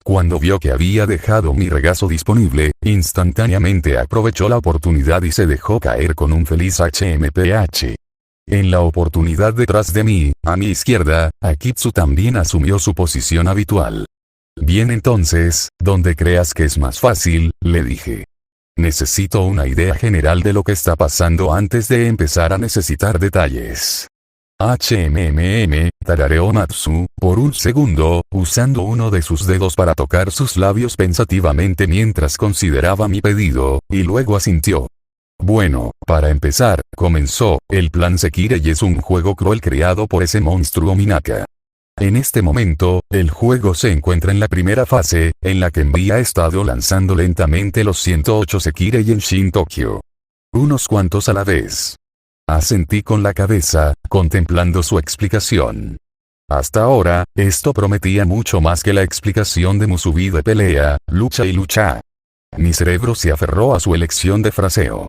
Cuando vio que había dejado mi regazo disponible, instantáneamente aprovechó la oportunidad y se dejó caer con un feliz HMPH. En la oportunidad detrás de mí, a mi izquierda, Akitsu también asumió su posición habitual. Bien, entonces, donde creas que es más fácil, le dije. Necesito una idea general de lo que está pasando antes de empezar a necesitar detalles. Tarareó Matsu, por un segundo, usando uno de sus dedos para tocar sus labios pensativamente mientras consideraba mi pedido, y luego asintió. Bueno, para empezar, comenzó, el plan Sekirei es un juego cruel creado por ese monstruo Minaka. En este momento, el juego se encuentra en la primera fase, en la que Envy ha estado lanzando lentamente los 108 Sekirei en Shin Tokyo. Unos cuantos a la vez. Asentí con la cabeza, contemplando su explicación. Hasta ahora, esto prometía mucho más que la explicación de Musubi de pelea, lucha y lucha. Mi cerebro se aferró a su elección de fraseo.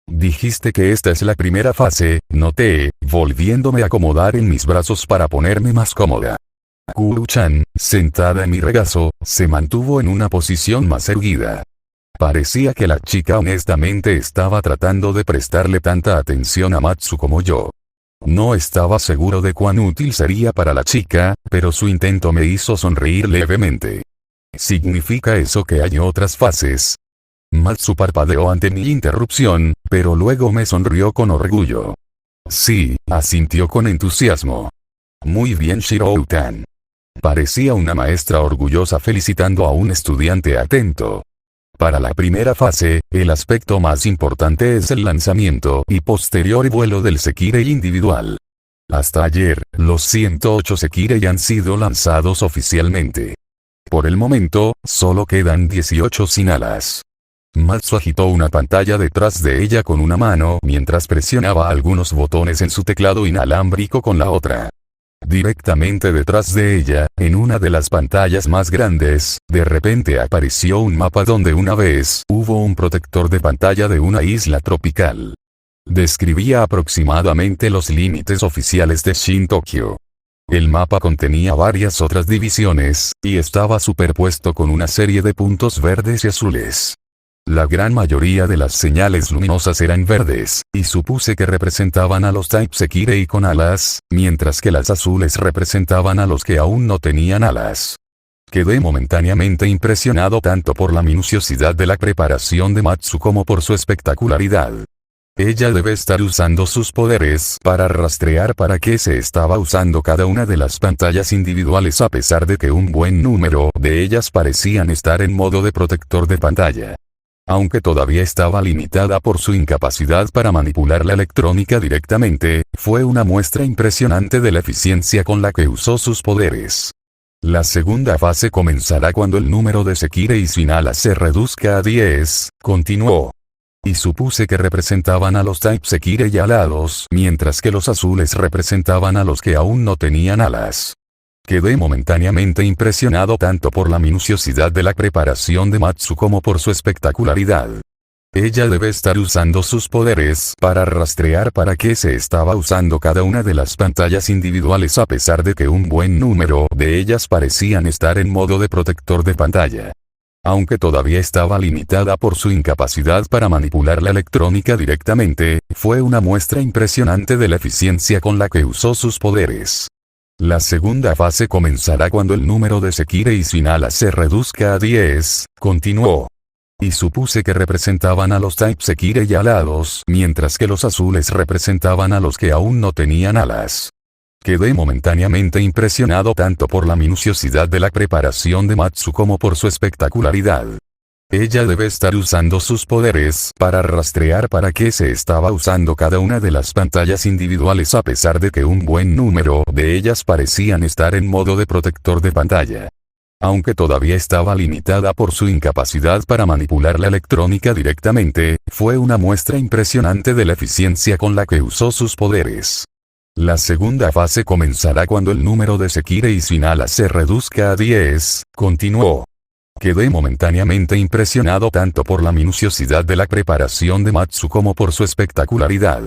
Dijiste que esta es la primera fase, noté, volviéndome a acomodar en mis brazos para ponerme más cómoda. Kuru-chan, sentada en mi regazo, se mantuvo en una posición más erguida. Parecía que la chica honestamente estaba tratando de prestarle tanta atención a Matsu como yo. No estaba seguro de cuán útil sería para la chica, pero su intento me hizo sonreír levemente. ¿Significa eso que hay otras fases? Matsu parpadeó ante mi interrupción, pero luego me sonrió con orgullo. Sí, asintió con entusiasmo. Muy bien, Shirou-tan. Parecía una maestra orgullosa felicitando a un estudiante atento. Para la primera fase, el aspecto más importante es el lanzamiento y posterior vuelo del Sekirei individual. Hasta ayer, los 108 Sekirei han sido lanzados oficialmente. Por el momento, solo quedan 18 sin alas. Matsu agitó una pantalla detrás de ella con una mano mientras presionaba algunos botones en su teclado inalámbrico con la otra. Directamente detrás de ella, en una de las pantallas más grandes, de repente apareció un mapa donde una vez hubo un protector de pantalla de una isla tropical. Describía aproximadamente los límites oficiales de Shin Tokyo. El mapa contenía varias otras divisiones, y estaba superpuesto con una serie de puntos verdes y azules. La gran mayoría de las señales luminosas eran verdes, y supuse que representaban a los Type Sekirei con alas, mientras que las azules representaban a los que aún no tenían alas. Quedé momentáneamente impresionado tanto por la minuciosidad de la preparación de Matsu como por su espectacularidad. Ella debe estar usando sus poderes para rastrear para qué se estaba usando cada una de las pantallas individuales a pesar de que un buen número de ellas parecían estar en modo de protector de pantalla. Aunque todavía estaba limitada por su incapacidad para manipular la electrónica directamente, fue una muestra impresionante de la eficiencia con la que usó sus poderes. La segunda fase comenzará cuando el número de Sekirei sin alas se reduzca a 10, continuó. Y supuse que representaban a los Type Sekirei alados, mientras que los azules representaban a los que aún no tenían alas. Quedé momentáneamente impresionado tanto por la minuciosidad de la preparación de Matsu como por su espectacularidad. Ella debe estar usando sus poderes para rastrear para qué se estaba usando cada una de las pantallas individuales a pesar de que un buen número de ellas parecían estar en modo de protector de pantalla. Aunque todavía estaba limitada por su incapacidad para manipular la electrónica directamente, fue una muestra impresionante de la eficiencia con la que usó sus poderes. La segunda fase comenzará cuando el número de Sekirei sin alas se reduzca a 10, continuó. Y supuse que representaban a los Type Sekirei alados, mientras que los azules representaban a los que aún no tenían alas. Quedé momentáneamente impresionado tanto por la minuciosidad de la preparación de Matsu como por su espectacularidad. Ella debe estar usando sus poderes para rastrear para qué se estaba usando cada una de las pantallas individuales a pesar de que un buen número de ellas parecían estar en modo de protector de pantalla. Aunque todavía estaba limitada por su incapacidad para manipular la electrónica directamente, fue una muestra impresionante de la eficiencia con la que usó sus poderes. La segunda fase comenzará cuando el número de Sekirei y sin alas se reduzca a 10, continuó. Quedé momentáneamente impresionado tanto por la minuciosidad de la preparación de Matsu como por su espectacularidad.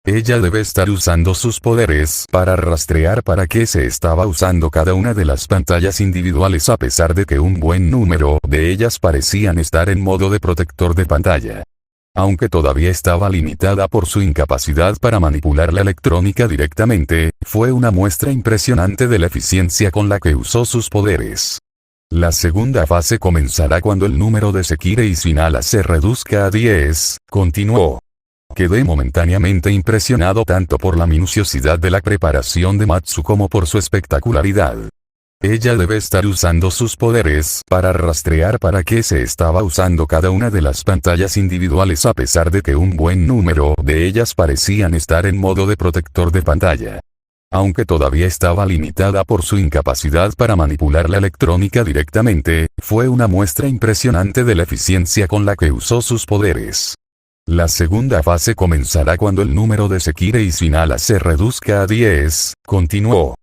Ella debe estar usando sus poderes para rastrear para qué se estaba usando cada una de las pantallas individuales a pesar de que un buen número de ellas parecían estar en modo de protector de pantalla. Aunque todavía estaba limitada por su incapacidad para manipular la electrónica directamente, fue una muestra impresionante de la eficiencia con la que usó sus poderes. La segunda fase comenzará cuando el número de Sekirei y sin alas se reduzca a 10, continuó. Quedé momentáneamente impresionado tanto por la minuciosidad de la preparación de Matsu como por su espectacularidad. Ella debe estar usando sus poderes para rastrear para qué se estaba usando cada una de las pantallas individuales a pesar de que un buen número de ellas parecían estar en modo de protector de pantalla. Aunque todavía estaba limitada por su incapacidad para manipular la electrónica directamente, fue una muestra impresionante de la eficiencia con la que usó sus poderes. La segunda fase comenzará cuando el número de Sekirei y sin alas se reduzca a 10, continuó.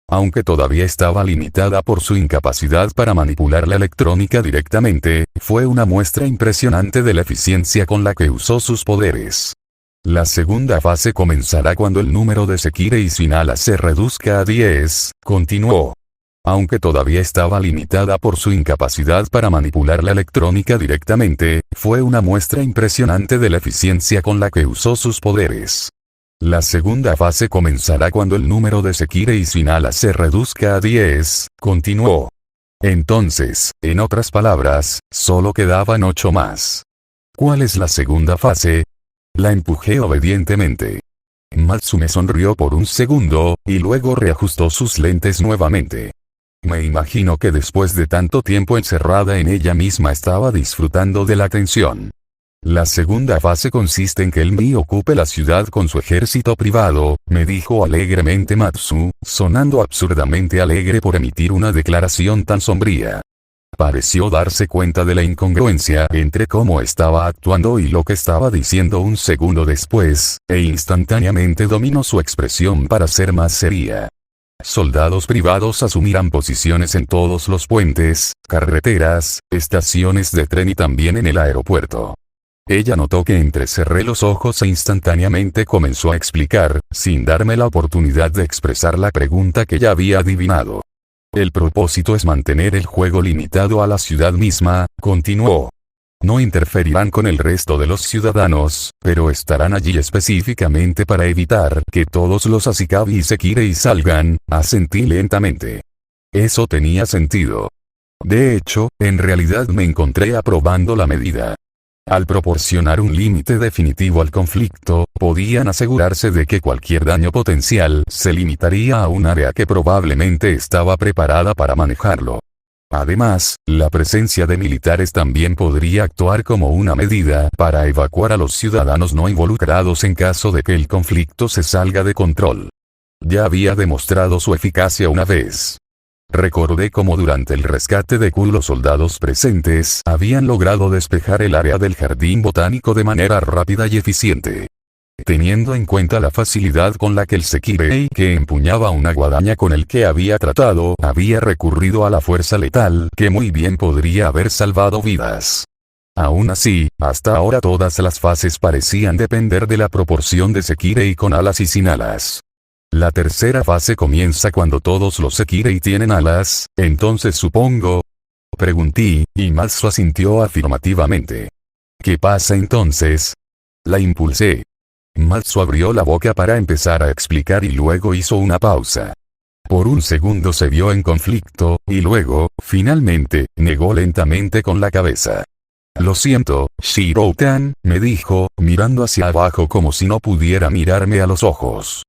Aunque todavía estaba limitada por su incapacidad para manipular la electrónica directamente, fue una muestra impresionante de la eficiencia con la que usó sus poderes. La segunda fase comenzará cuando el número de Sekirei y sin alas se reduzca a 10, continuó. Aunque todavía estaba limitada por su incapacidad para manipular la electrónica directamente, fue una muestra impresionante de la eficiencia con la que usó sus poderes. La segunda fase comenzará cuando el número de Sekirei y sin alas se reduzca a 10, continuó. Entonces, en otras palabras, solo quedaban 8 más. ¿Cuál es la segunda fase? La empujé obedientemente. Matsu me sonrió por un segundo, y luego reajustó sus lentes nuevamente. Me imagino que después de tanto tiempo encerrada en ella misma estaba disfrutando de la tensión. La segunda fase consiste en que el Mi ocupe la ciudad con su ejército privado, me dijo alegremente Matsu, sonando absurdamente alegre por emitir una declaración tan sombría. Pareció darse cuenta de la incongruencia entre cómo estaba actuando y lo que estaba diciendo un segundo después, e instantáneamente dominó su expresión para ser más seria. Soldados privados asumirán posiciones en todos los puentes, carreteras, estaciones de tren y también en el aeropuerto. Ella notó que entrecerré los ojos e instantáneamente comenzó a explicar, sin darme la oportunidad de expresar la pregunta que ya había adivinado. El propósito es mantener el juego limitado a la ciudad misma, continuó. No interferirán con el resto de los ciudadanos, pero estarán allí específicamente para evitar que todos los Ashikabi y Sekirei salgan, asentí lentamente. Eso tenía sentido. De hecho, en realidad me encontré aprobando la medida. Al proporcionar un límite definitivo al conflicto, podían asegurarse de que cualquier daño potencial se limitaría a un área que probablemente estaba preparada para manejarlo. Además, la presencia de militares también podría actuar como una medida para evacuar a los ciudadanos no involucrados en caso de que el conflicto se salga de control. Ya había demostrado su eficacia una vez. Recordé cómo durante el rescate de Q los soldados presentes habían logrado despejar el área del jardín botánico de manera rápida y eficiente. Teniendo en cuenta la facilidad con la que el Sekirei que empuñaba una guadaña con el que había tratado había recurrido a la fuerza letal que muy bien podría haber salvado vidas. Aún así, hasta ahora todas las fases parecían depender de la proporción de Sekirei con alas y sin alas. La tercera fase comienza cuando todos los Sekirei tienen alas, entonces supongo. Pregunté, y Matsu asintió afirmativamente. ¿Qué pasa entonces? La impulsé. Matsu abrió la boca para empezar a explicar y luego hizo una pausa. Por un segundo se vio en conflicto, y luego, finalmente, negó lentamente con la cabeza. Lo siento, Shiro-tan, me dijo, mirando hacia abajo como si no pudiera mirarme a los ojos.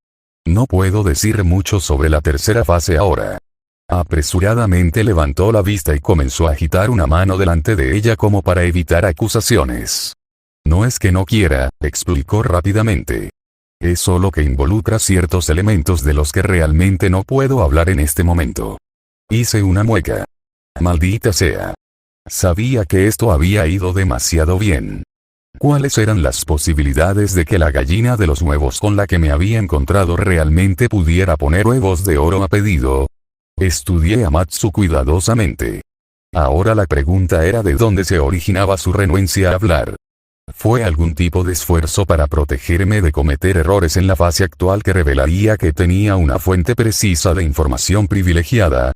No puedo decir mucho sobre la tercera fase ahora. Apresuradamente levantó la vista y comenzó a agitar una mano delante de ella como para evitar acusaciones. No es que no quiera, explicó rápidamente. Es solo que involucra ciertos elementos de los que realmente no puedo hablar en este momento. Hice una mueca. Maldita sea. Sabía que esto había ido demasiado bien. ¿Cuáles eran las posibilidades de que la gallina de los huevos con la que me había encontrado realmente pudiera poner huevos de oro a pedido? Estudié a Matsu cuidadosamente. Ahora la pregunta era de dónde se originaba su renuencia a hablar. ¿Fue algún tipo de esfuerzo para protegerme de cometer errores en la fase actual que revelaría que tenía una fuente precisa de información privilegiada?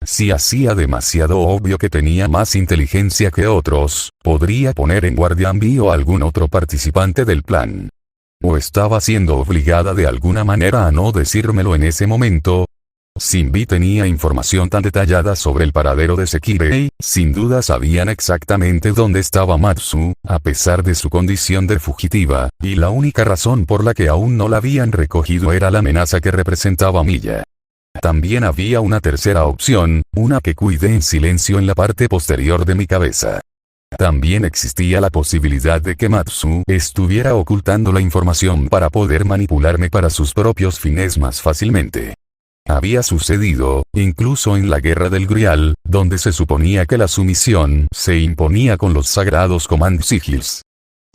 Si hacía demasiado obvio que tenía más inteligencia que otros, podría poner en guardia a Mbi o a algún otro participante del plan. ¿O estaba siendo obligada de alguna manera a no decírmelo en ese momento? Si Mbi tenía información tan detallada sobre el paradero de Sekirei, sin duda sabían exactamente dónde estaba Matsu, a pesar de su condición de fugitiva, y la única razón por la que aún no la habían recogido era la amenaza que representaba Miya. También había una tercera opción, una que cuidé en silencio en la parte posterior de mi cabeza. También existía la posibilidad de que Matsu estuviera ocultando la información para poder manipularme para sus propios fines más fácilmente. Había sucedido, incluso en la Guerra del Grial, donde se suponía que la sumisión se imponía con los sagrados Command Sigils.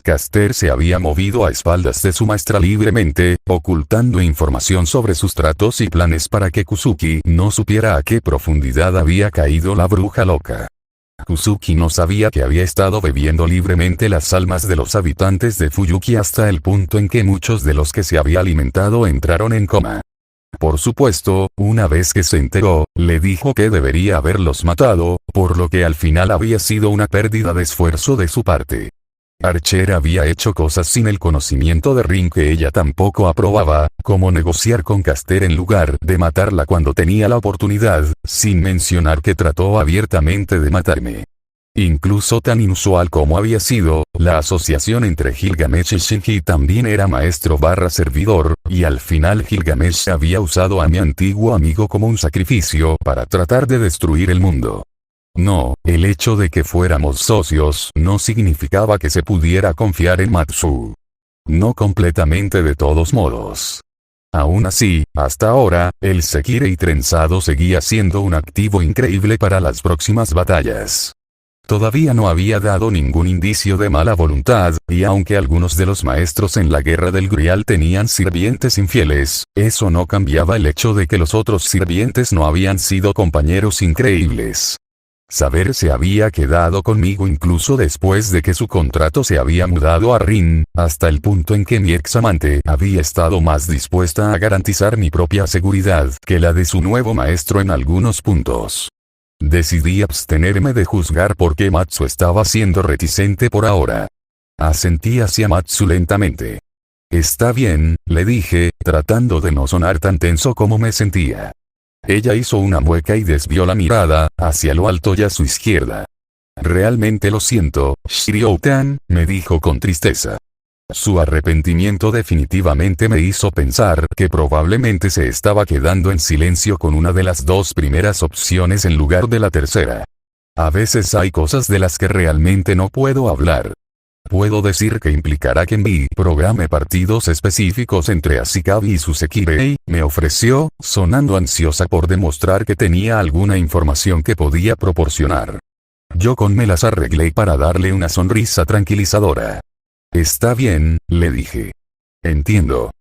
Caster se había movido a espaldas de su maestra libremente, ocultando información sobre sus tratos y planes para que Kusuki no supiera a qué profundidad había caído la bruja loca. Kusuki no sabía que había estado bebiendo libremente las almas de los habitantes de Fuyuki hasta el punto en que muchos de los que se había alimentado entraron en coma. Por supuesto, una vez que se enteró, le dijo que debería haberlos matado, por lo que al final había sido una pérdida de esfuerzo de su parte. Archer había hecho cosas sin el conocimiento de Rin que ella tampoco aprobaba, como negociar con Caster en lugar de matarla cuando tenía la oportunidad, sin mencionar que trató abiertamente de matarme. Incluso tan inusual como había sido, la asociación entre Gilgamesh y Shinji también era maestro/servidor, y al final Gilgamesh había usado a mi antiguo amigo como un sacrificio para tratar de destruir el mundo. No, el hecho de que fuéramos socios no significaba que se pudiera confiar en Matsu. No completamente de todos modos. Aún así, hasta ahora, el Sekirei trenzado seguía siendo un activo increíble para las próximas batallas. Todavía no había dado ningún indicio de mala voluntad, y aunque algunos de los maestros en la Guerra del Grial tenían sirvientes infieles, eso no cambiaba el hecho de que los otros sirvientes no habían sido compañeros increíbles. Saber se había quedado conmigo incluso después de que su contrato se había mudado a Rin, hasta el punto en que mi ex amante había estado más dispuesta a garantizar mi propia seguridad que la de su nuevo maestro en algunos puntos. Decidí abstenerme de juzgar por qué Matsu estaba siendo reticente por ahora. Asentí hacia Matsu lentamente. Está bien, le dije, tratando de no sonar tan tenso como me sentía. Ella hizo una mueca y desvió la mirada, hacia lo alto y a su izquierda. Realmente lo siento, Shiryu-tan, me dijo con tristeza. Su arrepentimiento definitivamente me hizo pensar que probablemente se estaba quedando en silencio con una de las dos primeras opciones en lugar de la tercera. A veces hay cosas de las que realmente no puedo hablar. Puedo decir que implicará que Mbi programe partidos específicos entre Ashikabi y su Sekirei, me ofreció, sonando ansiosa por demostrar que tenía alguna información que podía proporcionar. Yo me las arreglé para darle una sonrisa tranquilizadora. Está bien, le dije. Entiendo.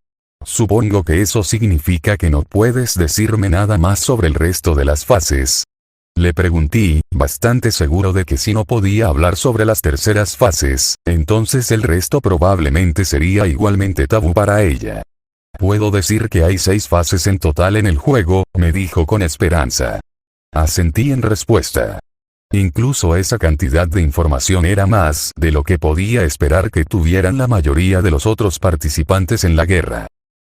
Supongo que eso significa que no puedes decirme nada más sobre el resto de las fases. Le pregunté, bastante seguro de que si no podía hablar sobre las terceras fases, entonces el resto probablemente sería igualmente tabú para ella. Puedo decir que hay 6 fases en total en el juego, me dijo con esperanza. Asentí en respuesta. Incluso esa cantidad de información era más de lo que podía esperar que tuvieran la mayoría de los otros participantes en la guerra.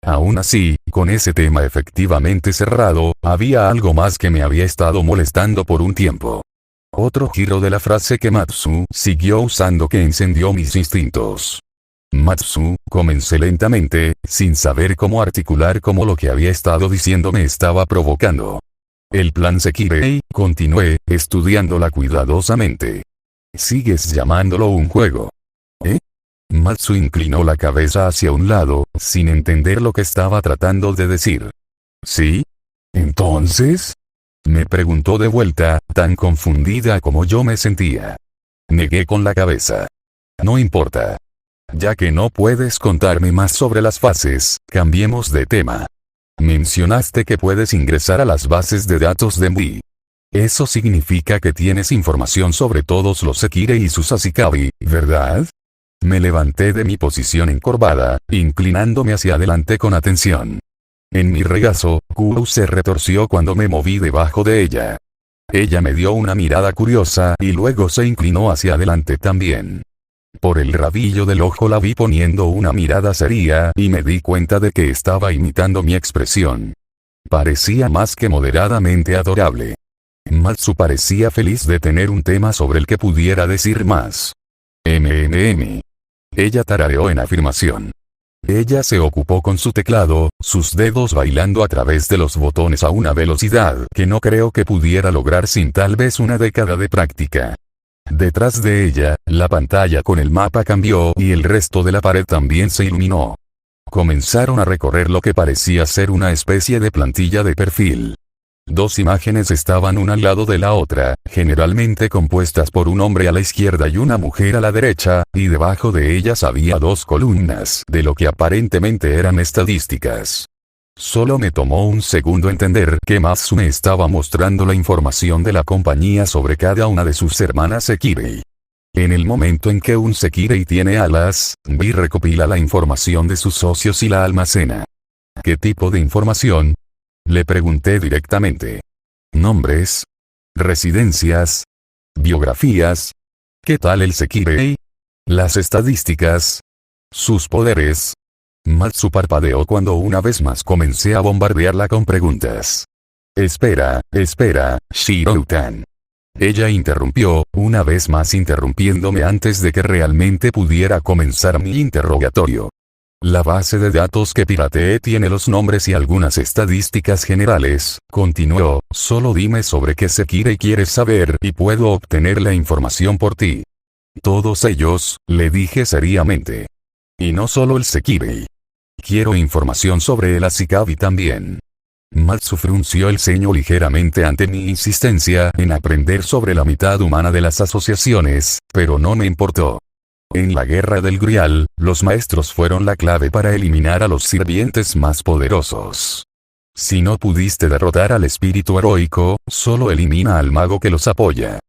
Aún así, con ese tema efectivamente cerrado, había algo más que me había estado molestando por un tiempo. Otro giro de la frase que Matsu siguió usando que encendió mis instintos. Matsu, comencé lentamente, sin saber cómo articular cómo lo que había estado diciendo me estaba provocando. El plan Sekirei, continué, estudiándola cuidadosamente. ¿Sigues llamándolo un juego? ¿Eh? Matsu inclinó la cabeza hacia un lado, sin entender lo que estaba tratando de decir. ¿Sí? ¿Entonces? Me preguntó de vuelta, tan confundida como yo me sentía. Negué con la cabeza. No importa. Ya que no puedes contarme más sobre las fases, cambiemos de tema. Mencionaste que puedes ingresar a las bases de datos de MBI. Eso significa que tienes información sobre todos los Sekirei y sus Ashikabi, ¿verdad? Me levanté de mi posición encorvada, inclinándome hacia adelante con atención. En mi regazo, Kuru se retorció cuando me moví debajo de ella. Ella me dio una mirada curiosa y luego se inclinó hacia adelante también. Por el rabillo del ojo la vi poniendo una mirada seria y me di cuenta de que estaba imitando mi expresión. Parecía más que moderadamente adorable. Matsu parecía feliz de tener un tema sobre el que pudiera decir más. Ella tarareó en afirmación. Ella se ocupó con su teclado, sus dedos bailando a través de los botones a una velocidad que no creo que pudiera lograr sin tal vez una década de práctica. Detrás de ella, la pantalla con el mapa cambió y el resto de la pared también se iluminó. Comenzaron a recorrer lo que parecía ser una especie de plantilla de perfil. Dos imágenes estaban una al lado de la otra, generalmente compuestas por un hombre a la izquierda y una mujer a la derecha, y debajo de ellas había dos columnas de lo que aparentemente eran estadísticas. Solo me tomó un segundo entender que Matsu me estaba mostrando la información de la compañía sobre cada una de sus hermanas Sekirei. En el momento en que un Sekirei tiene alas, Vi recopila la información de sus socios y la almacena. ¿Qué tipo de información? Le pregunté directamente. ¿Nombres? ¿Residencias? ¿Biografías? ¿Qué tal el Sekirei? ¿Las estadísticas? ¿Sus poderes? Matsu parpadeó cuando una vez más comencé a bombardearla con preguntas. Espera, Shiro-tan. Ella interrumpió, una vez más interrumpiéndome antes de que realmente pudiera comenzar mi interrogatorio. La base de datos que pirateé tiene los nombres y algunas estadísticas generales, continuó, solo dime sobre qué Sekirei quieres saber y puedo obtener la información por ti. Todos ellos, le dije seriamente. Y no solo el Sekirei. Quiero información sobre el Ashikabi también. Matsu frunció el ceño ligeramente ante mi insistencia en aprender sobre la mitad humana de las asociaciones, pero no me importó. En la Guerra del Grial, los maestros fueron la clave para eliminar a los sirvientes más poderosos. Si no pudiste derrotar al espíritu heroico, solo elimina al mago que los apoya.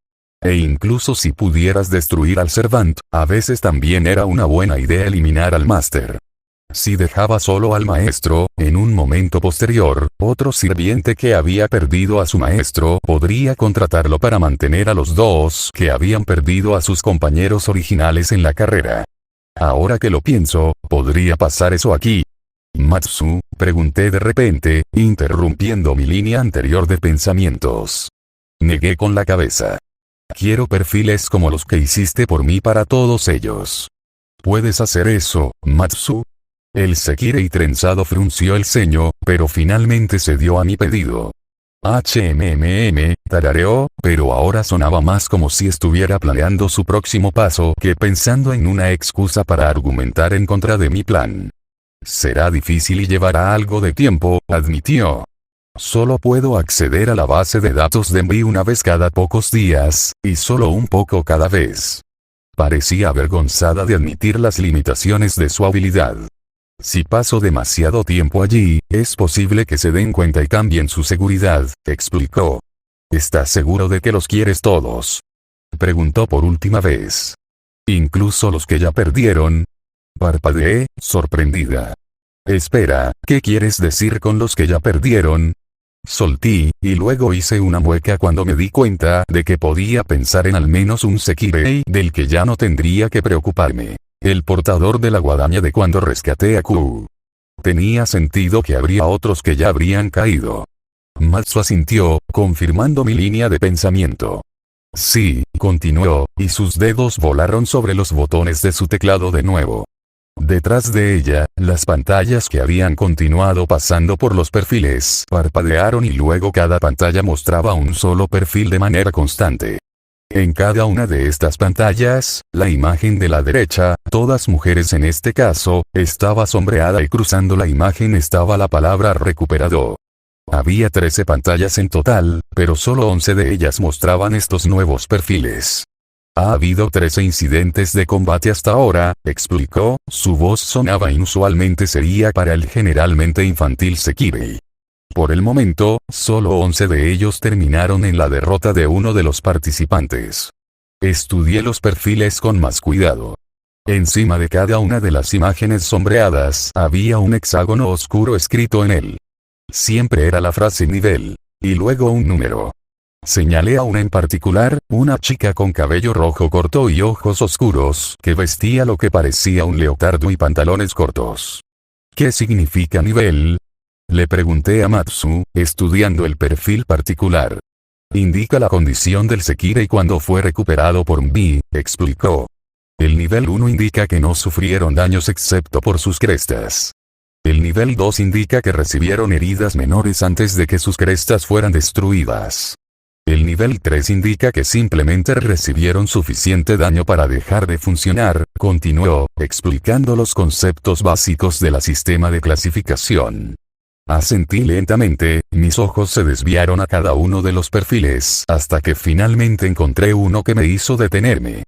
E incluso si pudieras destruir al Servant, a veces también era una buena idea eliminar al Máster. Si dejaba solo al maestro, en un momento posterior, otro sirviente que había perdido a su maestro podría contratarlo para mantener a los dos que habían perdido a sus compañeros originales en la carrera. Ahora que lo pienso, ¿podría pasar eso aquí? Matsu, pregunté de repente, interrumpiendo mi línea anterior de pensamientos. Negué con la cabeza. Quiero perfiles como los que hiciste por mí para todos ellos. ¿Puedes hacer eso, Matsu? El Sekirei trenzado frunció el ceño, pero finalmente cedió a mi pedido. Tarareó, pero ahora sonaba más como si estuviera planeando su próximo paso que pensando en una excusa para argumentar en contra de mi plan. Será difícil y llevará algo de tiempo, admitió. Solo puedo acceder a la base de datos de MBI una vez cada pocos días, y solo un poco cada vez. Parecía avergonzada de admitir las limitaciones de su habilidad. Si paso demasiado tiempo allí, es posible que se den cuenta y cambien su seguridad, explicó. ¿Estás seguro de que los quieres todos? Preguntó por última vez. ¿Incluso los que ya perdieron? Parpadeé, sorprendida. Espera, ¿qué quieres decir con los que ya perdieron? Soltí, y luego hice una mueca cuando me di cuenta de que podía pensar en al menos un Sekirei del que ya no tendría que preocuparme. El portador de la guadaña de cuando rescaté a Ku. Tenía sentido que habría otros que ya habrían caído. Matsu asintió, confirmando mi línea de pensamiento. Sí, continuó, y sus dedos volaron sobre los botones de su teclado de nuevo. Detrás de ella, las pantallas que habían continuado pasando por los perfiles parpadearon y luego cada pantalla mostraba un solo perfil de manera constante. En cada una de estas pantallas, la imagen de la derecha, todas mujeres en este caso, estaba sombreada y cruzando la imagen estaba la palabra recuperado. Había 13 pantallas en total, pero solo 11 de ellas mostraban estos nuevos perfiles. Ha habido 13 incidentes de combate hasta ahora, explicó, su voz sonaba inusualmente seria para el generalmente infantil Sekirei. Por el momento, solo 11 de ellos terminaron en la derrota de uno de los participantes. Estudié los perfiles con más cuidado. Encima de cada una de las imágenes sombreadas había un hexágono oscuro escrito en él. Siempre era la frase nivel, y luego un número. Señalé a una en particular, una chica con cabello rojo corto y ojos oscuros, que vestía lo que parecía un leotardo y pantalones cortos. ¿Qué significa nivel? Le pregunté a Matsu, estudiando el perfil particular. Indica la condición del Sekirei cuando fue recuperado por Mbi, explicó. El nivel 1 indica que no sufrieron daños excepto por sus crestas. El nivel 2 indica que recibieron heridas menores antes de que sus crestas fueran destruidas. El nivel 3 indica que simplemente recibieron suficiente daño para dejar de funcionar, continuó, explicando los conceptos básicos del sistema de clasificación. Asentí lentamente, mis ojos se desviaron a cada uno de los perfiles hasta que finalmente encontré uno que me hizo detenerme.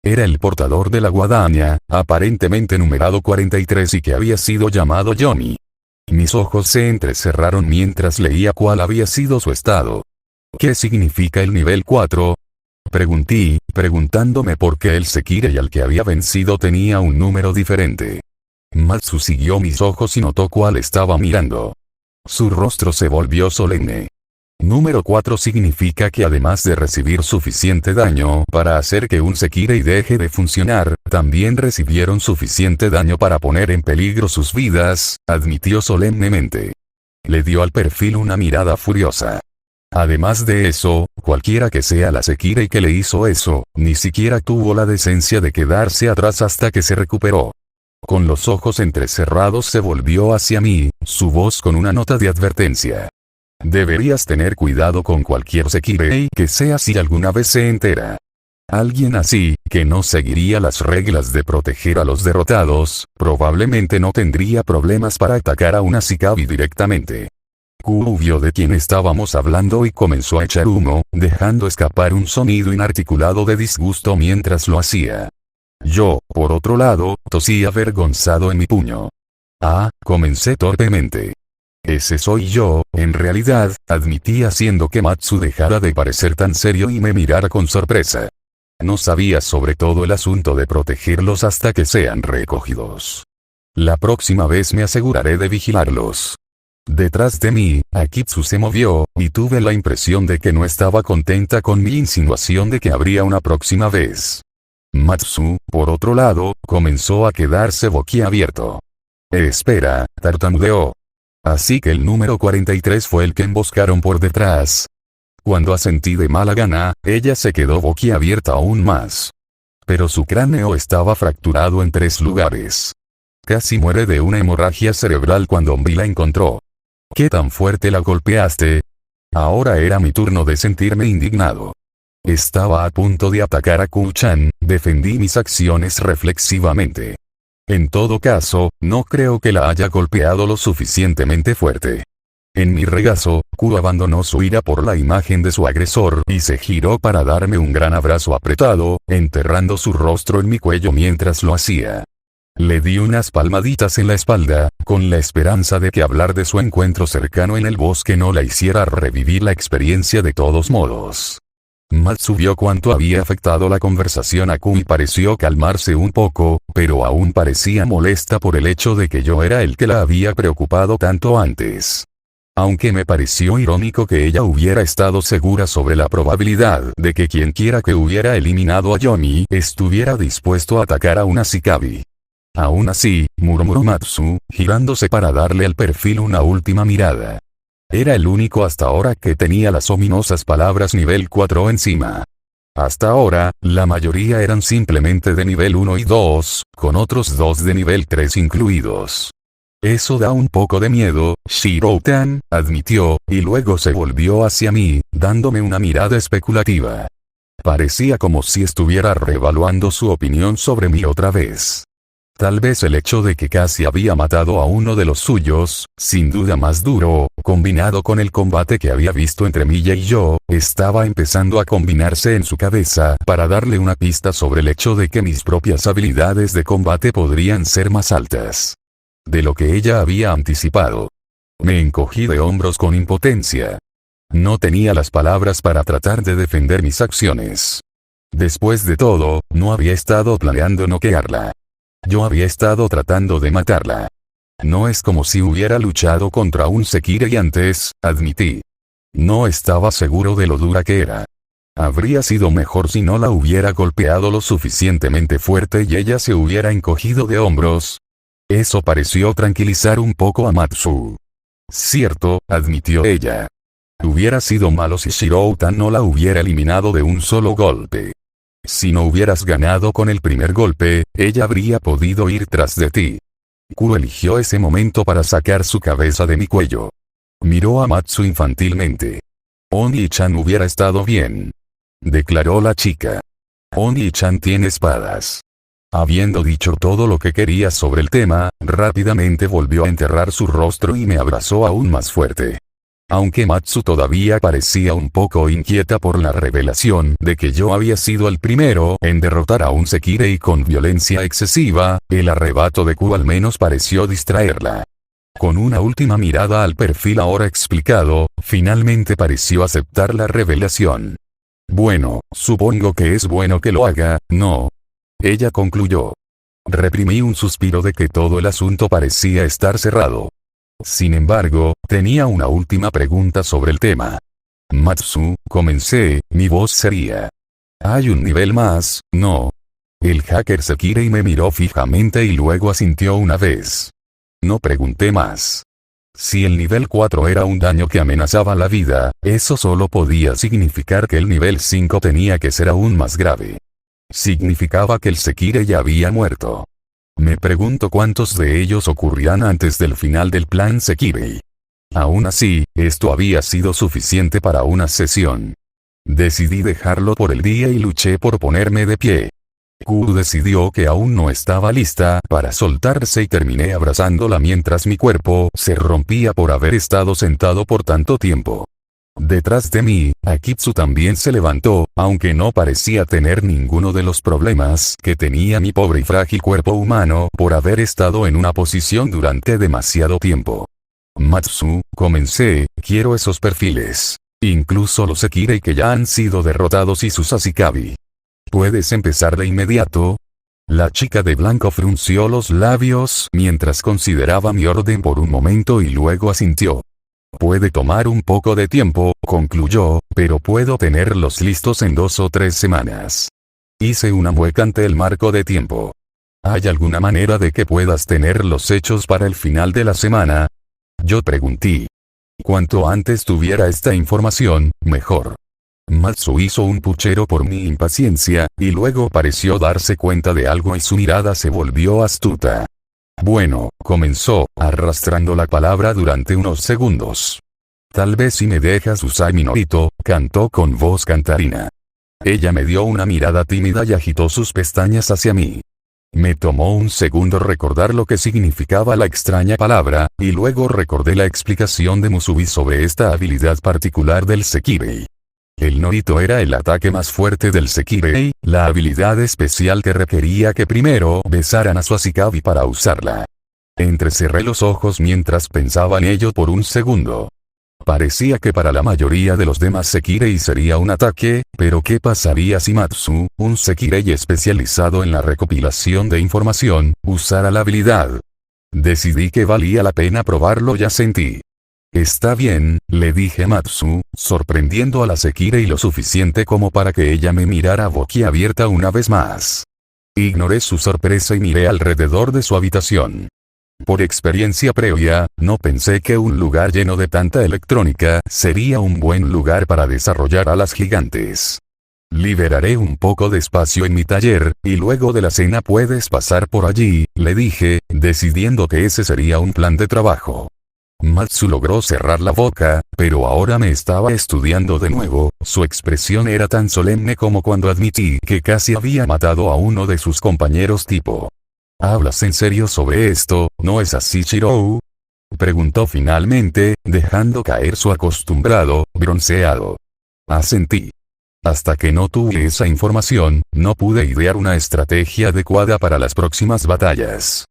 Era el portador de la guadaña, aparentemente numerado 43 y que había sido llamado Johnny. Mis ojos se entrecerraron mientras leía cuál había sido su estado. ¿Qué significa el nivel 4? Pregunté, preguntándome por qué el Sekirei al que había vencido tenía un número diferente. Matsu siguió mis ojos y notó cuál estaba mirando. Su rostro se volvió solemne. Número 4 significa que además de recibir suficiente daño para hacer que un Sekirei deje de funcionar, también recibieron suficiente daño para poner en peligro sus vidas, admitió solemnemente. Le dio al perfil una mirada furiosa. Además de eso, cualquiera que sea la Sekirei que le hizo eso, ni siquiera tuvo la decencia de quedarse atrás hasta que se recuperó. Con los ojos entrecerrados se volvió hacia mí, su voz con una nota de advertencia. Deberías tener cuidado con cualquier Sekirei que sea si alguna vez se entera. Alguien así, que no seguiría las reglas de proteger a los derrotados, probablemente no tendría problemas para atacar a una Shikabi directamente. Q vio de quién estábamos hablando y comenzó a echar humo, dejando escapar un sonido inarticulado de disgusto mientras lo hacía. Yo, por otro lado, tosí avergonzado en mi puño. Comencé torpemente. Ese soy yo, en realidad, admití haciendo que Matsu dejara de parecer tan serio y me mirara con sorpresa. No sabía sobre todo el asunto de protegerlos hasta que sean recogidos. La próxima vez me aseguraré de vigilarlos. Detrás de mí, Akitsu se movió, y tuve la impresión de que no estaba contenta con mi insinuación de que habría una próxima vez. Matsu, por otro lado, comenzó a quedarse boquiabierto. Espera, tartamudeó. Así que el número 43 fue el que emboscaron por detrás. Cuando asentí de mala gana, ella se quedó boquiabierta aún más. Pero su cráneo estaba fracturado en 3 lugares. Casi muere de una hemorragia cerebral cuando Mbi la encontró. ¿Qué tan fuerte la golpeaste? Ahora era mi turno de sentirme indignado. Estaba a punto de atacar a Ku-chan, defendí mis acciones reflexivamente. En todo caso, no creo que la haya golpeado lo suficientemente fuerte. En mi regazo, Ku abandonó su ira por la imagen de su agresor y se giró para darme un gran abrazo apretado, enterrando su rostro en mi cuello mientras lo hacía. Le di unas palmaditas en la espalda, con la esperanza de que hablar de su encuentro cercano en el bosque no la hiciera revivir la experiencia de todos modos. Matsu vio cuánto había afectado la conversación a Ku y pareció calmarse un poco, pero aún parecía molesta por el hecho de que yo era el que la había preocupado tanto antes. Aunque me pareció irónico que ella hubiera estado segura sobre la probabilidad de que quienquiera que hubiera eliminado a Yomi estuviera dispuesto a atacar a una Shikabi. Aún así, murmuró Matsu, girándose para darle al perfil una última mirada. Era el único hasta ahora que tenía las ominosas palabras nivel 4 encima. Hasta ahora, la mayoría eran simplemente de nivel 1 y 2, con otros 2 de nivel 3 incluidos. Eso da un poco de miedo, Shiro-tan, admitió, y luego se volvió hacia mí, dándome una mirada especulativa. Parecía como si estuviera reevaluando su opinión sobre mí otra vez. Tal vez el hecho de que casi había matado a uno de los suyos, sin duda más duro, combinado con el combate que había visto entre Milla y yo, estaba empezando a combinarse en su cabeza para darle una pista sobre el hecho de que mis propias habilidades de combate podrían ser más altas de lo que ella había anticipado. Me encogí de hombros con impotencia. No tenía las palabras para tratar de defender mis acciones. Después de todo, no había estado planeando noquearla. Yo había estado tratando de matarla. No es como si hubiera luchado contra un Sekirei antes, admití. No estaba seguro de lo dura que era. Habría sido mejor si no la hubiera golpeado lo suficientemente fuerte y ella se hubiera encogido de hombros. Eso pareció tranquilizar un poco a Matsu. Cierto, admitió ella. Hubiera sido malo si Shirou-tan no la hubiera eliminado de un solo golpe. Si no hubieras ganado con el primer golpe, ella habría podido ir tras de ti. Kuro eligió ese momento para sacar su cabeza de mi cuello. Miró a Matsu infantilmente. Oni-chan hubiera estado bien, declaró la chica. Oni-chan tiene espadas. Habiendo dicho todo lo que quería sobre el tema, rápidamente volvió a enterrar su rostro y me abrazó aún más fuerte. Aunque Matsu todavía parecía un poco inquieta por la revelación de que yo había sido el primero en derrotar a un Sekirei con violencia excesiva, el arrebato de Q al menos pareció distraerla. Con una última mirada al perfil ahora explicado, finalmente pareció aceptar la revelación. Bueno, supongo que es bueno que lo haga, ¿no? Ella concluyó. Reprimí un suspiro de que todo el asunto parecía estar cerrado. Sin embargo, tenía una última pregunta sobre el tema. Matsu, comencé, mi voz sería. Hay un nivel más, ¿no? El hacker Sekirei me miró fijamente y luego asintió una vez. No pregunté más. Si el nivel 4 era un daño que amenazaba la vida, eso solo podía significar que el nivel 5 tenía que ser aún más grave. Significaba que el Sekirei ya había muerto. Me pregunto cuántos de ellos ocurrían antes del final del plan Sekirei. Aún así, esto había sido suficiente para una sesión. Decidí dejarlo por el día y luché por ponerme de pie. Q decidió que aún no estaba lista para soltarse y terminé abrazándola mientras mi cuerpo se rompía por haber estado sentado por tanto tiempo. Detrás de mí, Akitsu también se levantó, aunque no parecía tener ninguno de los problemas que tenía mi pobre y frágil cuerpo humano por haber estado en una posición durante demasiado tiempo. Matsu, comencé, quiero esos perfiles. Incluso los Sekirei que ya han sido derrotados y sus Ashikabi. ¿Puedes empezar de inmediato? La chica de blanco frunció los labios mientras consideraba mi orden por un momento y luego asintió. Puede tomar un poco de tiempo, concluyó, pero puedo tenerlos listos en 2 o 3 semanas. Hice una mueca ante el marco de tiempo. ¿Hay alguna manera de que puedas tenerlos hechos para el final de la semana? Yo pregunté. Cuanto antes tuviera esta información, mejor. Matsu hizo un puchero por mi impaciencia, y luego pareció darse cuenta de algo y su mirada se volvió astuta. Bueno, comenzó, arrastrando la palabra durante unos segundos. Tal vez si me dejas usar mi Norito, cantó con voz cantarina. Ella me dio una mirada tímida y agitó sus pestañas hacia mí. Me tomó un segundo recordar lo que significaba la extraña palabra, y luego recordé la explicación de Musubi sobre esta habilidad particular del Sekirei. El Norito era el ataque más fuerte del Sekirei, la habilidad especial que requería que primero besaran a su Ashikabi para usarla. Entrecerré los ojos mientras pensaba en ello por un segundo. Parecía que para la mayoría de los demás Sekirei sería un ataque, pero ¿qué pasaría si Matsu, un Sekirei especializado en la recopilación de información, usara la habilidad? Decidí que valía la pena probarlo y asentí. Está bien, le dije a Matsu, sorprendiendo a la Sekirei lo suficiente como para que ella me mirara boquiabierta una vez más. Ignoré su sorpresa y miré alrededor de su habitación. Por experiencia previa, no pensé que un lugar lleno de tanta electrónica sería un buen lugar para desarrollar alas gigantes. Liberaré un poco de espacio en mi taller, y luego de la cena puedes pasar por allí, le dije, decidiendo que ese sería un plan de trabajo. Matsu logró cerrar la boca, pero ahora me estaba estudiando de nuevo, su expresión era tan solemne como cuando admití que casi había matado a uno de sus compañeros tipo. ¿Hablas en serio sobre esto, no es así, Shirou? Preguntó finalmente, dejando caer su acostumbrado bronceado. Asentí. Hasta que no tuve esa información, no pude idear una estrategia adecuada para las próximas batallas.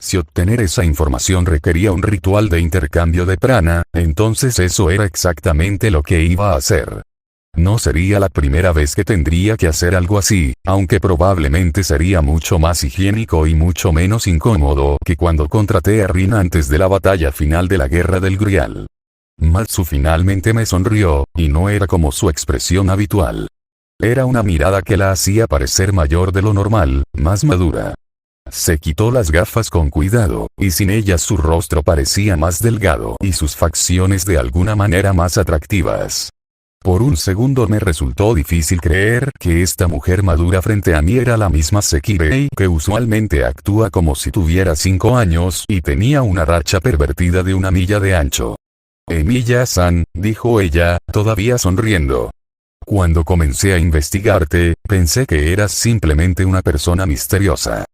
Si obtener esa información requería un ritual de intercambio de prana, entonces eso era exactamente lo que iba a hacer. No sería la primera vez que tendría que hacer algo así, aunque probablemente sería mucho más higiénico y mucho menos incómodo que cuando contraté a Rin antes de la batalla final de la Guerra del Grial. Matsu finalmente me sonrió, y no era como su expresión habitual. Era una mirada que la hacía parecer mayor de lo normal, más madura. Se quitó las gafas con cuidado, y sin ellas su rostro parecía más delgado y sus facciones de alguna manera más atractivas. Por un segundo me resultó difícil creer que esta mujer madura frente a mí era la misma Sekirei que usualmente actúa como si tuviera 5 años y tenía una racha pervertida de 1 milla de ancho. Emilia-san, dijo ella, todavía sonriendo. Cuando comencé a investigarte, pensé que eras simplemente una persona misteriosa.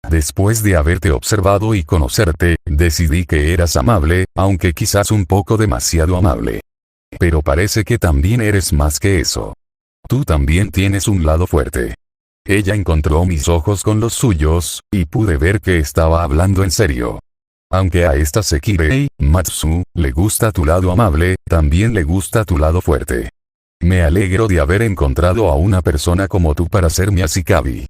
Después de haberte observado y conocerte, decidí que eras amable, aunque quizás un poco demasiado amable. Pero parece que también eres más que eso. Tú también tienes un lado fuerte. Ella encontró mis ojos con los suyos, y pude ver que estaba hablando en serio. Aunque a esta Sekirei, Matsu, le gusta tu lado amable, también le gusta tu lado fuerte. Me alegro de haber encontrado a una persona como tú para ser mi Ashikabi.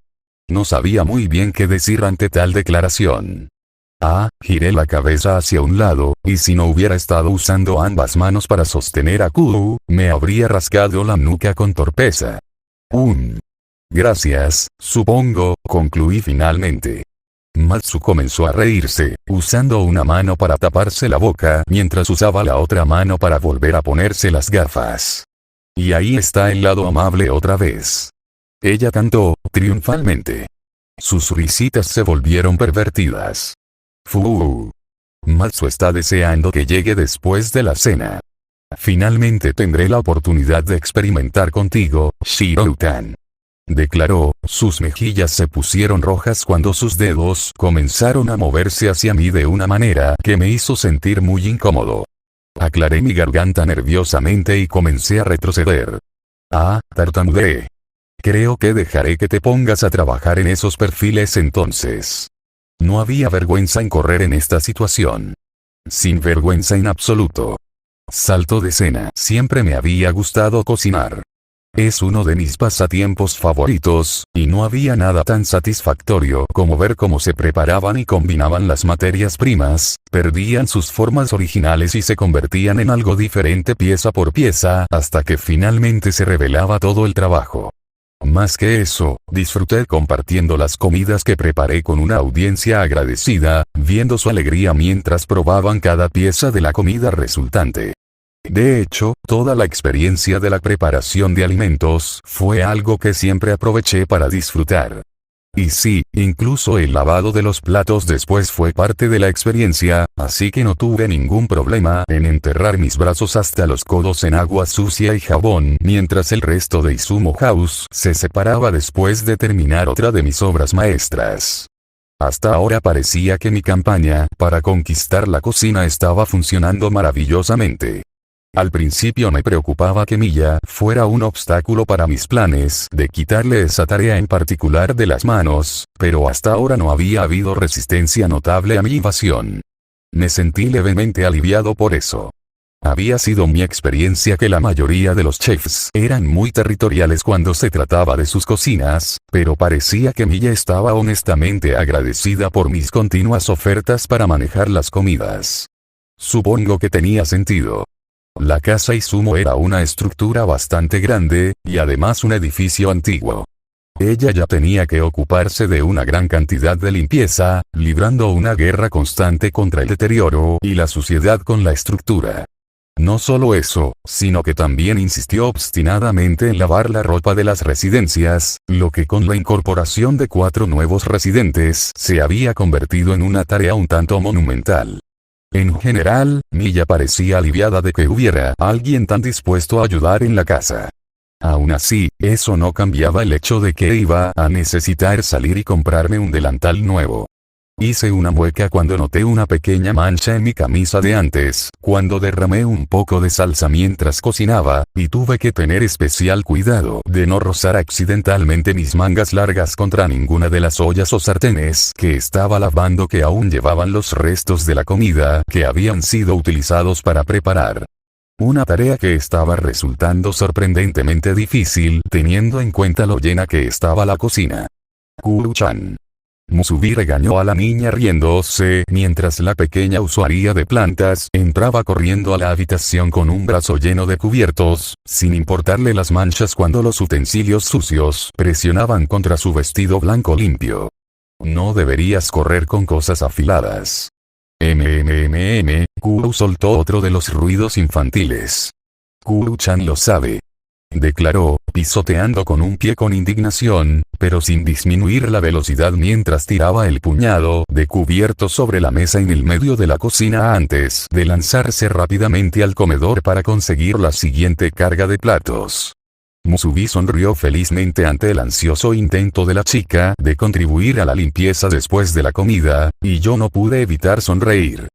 No sabía muy bien qué decir ante tal declaración. Giré la cabeza hacia un lado, y si no hubiera estado usando ambas manos para sostener a Kuu, me habría rascado la nuca con torpeza. Gracias, supongo, concluí finalmente. Matsu comenzó a reírse, usando una mano para taparse la boca mientras usaba la otra mano para volver a ponerse las gafas. Y ahí está el lado amable otra vez. Ella cantó, triunfalmente. Sus risitas se volvieron pervertidas. Matsu está deseando que llegue después de la cena. Finalmente tendré la oportunidad de experimentar contigo, Shirou-tan. Declaró, sus mejillas se pusieron rojas cuando sus dedos comenzaron a moverse hacia mí de una manera que me hizo sentir muy incómodo. Aclaré mi garganta nerviosamente y comencé a retroceder. Tartamudeé. Creo que dejaré que te pongas a trabajar en esos perfiles entonces. No había vergüenza en correr en esta situación. Sin vergüenza en absoluto. Salto de cena. Siempre me había gustado cocinar. Es uno de mis pasatiempos favoritos, y no había nada tan satisfactorio como ver cómo se preparaban y combinaban las materias primas, perdían sus formas originales y se convertían en algo diferente pieza por pieza hasta que finalmente se revelaba todo el trabajo. Más que eso, disfruté compartiendo las comidas que preparé con una audiencia agradecida, viendo su alegría mientras probaban cada pieza de la comida resultante. De hecho, toda la experiencia de la preparación de alimentos fue algo que siempre aproveché para disfrutar. Y sí, incluso el lavado de los platos después fue parte de la experiencia, así que no tuve ningún problema en enterrar mis brazos hasta los codos en agua sucia y jabón mientras el resto de Izumo House se separaba después de terminar otra de mis obras maestras. Hasta ahora parecía que mi campaña para conquistar la cocina estaba funcionando maravillosamente. Al principio me preocupaba que Miya fuera un obstáculo para mis planes de quitarle esa tarea en particular de las manos, pero hasta ahora no había habido resistencia notable a mi invasión. Me sentí levemente aliviado por eso. Había sido mi experiencia que la mayoría de los chefs eran muy territoriales cuando se trataba de sus cocinas, pero parecía que Miya estaba honestamente agradecida por mis continuas ofertas para manejar las comidas. Supongo que tenía sentido. La casa Izumo era una estructura bastante grande, y además un edificio antiguo. Ella ya tenía que ocuparse de una gran cantidad de limpieza, librando una guerra constante contra el deterioro y la suciedad con la estructura. No solo eso, sino que también insistió obstinadamente en lavar la ropa de las residencias, lo que con la incorporación de 4 nuevos residentes se había convertido en una tarea un tanto monumental. En general, Miya parecía aliviada de que hubiera alguien tan dispuesto a ayudar en la casa. Aún así, eso no cambiaba el hecho de que iba a necesitar salir y comprarme un delantal nuevo. Hice una mueca cuando noté una pequeña mancha en mi camisa de antes, cuando derramé un poco de salsa mientras cocinaba, y tuve que tener especial cuidado de no rozar accidentalmente mis mangas largas contra ninguna de las ollas o sartenes que estaba lavando que aún llevaban los restos de la comida que habían sido utilizados para preparar. Una tarea que estaba resultando sorprendentemente difícil teniendo en cuenta lo llena que estaba la cocina. Kuru-chan. Musubi regañó a la niña riéndose mientras la pequeña usuaria de plantas entraba corriendo a la habitación con un brazo lleno de cubiertos, sin importarle las manchas cuando los utensilios sucios presionaban contra su vestido blanco limpio. No deberías correr con cosas afiladas. Kuru soltó otro de los ruidos infantiles. Kuru-chan lo sabe, declaró, pisoteando con un pie con indignación, pero sin disminuir la velocidad mientras tiraba el puñado de cubiertos sobre la mesa en el medio de la cocina antes de lanzarse rápidamente al comedor para conseguir la siguiente carga de platos. Musubi sonrió felizmente ante el ansioso intento de la chica de contribuir a la limpieza después de la comida, y yo no pude evitar sonreír.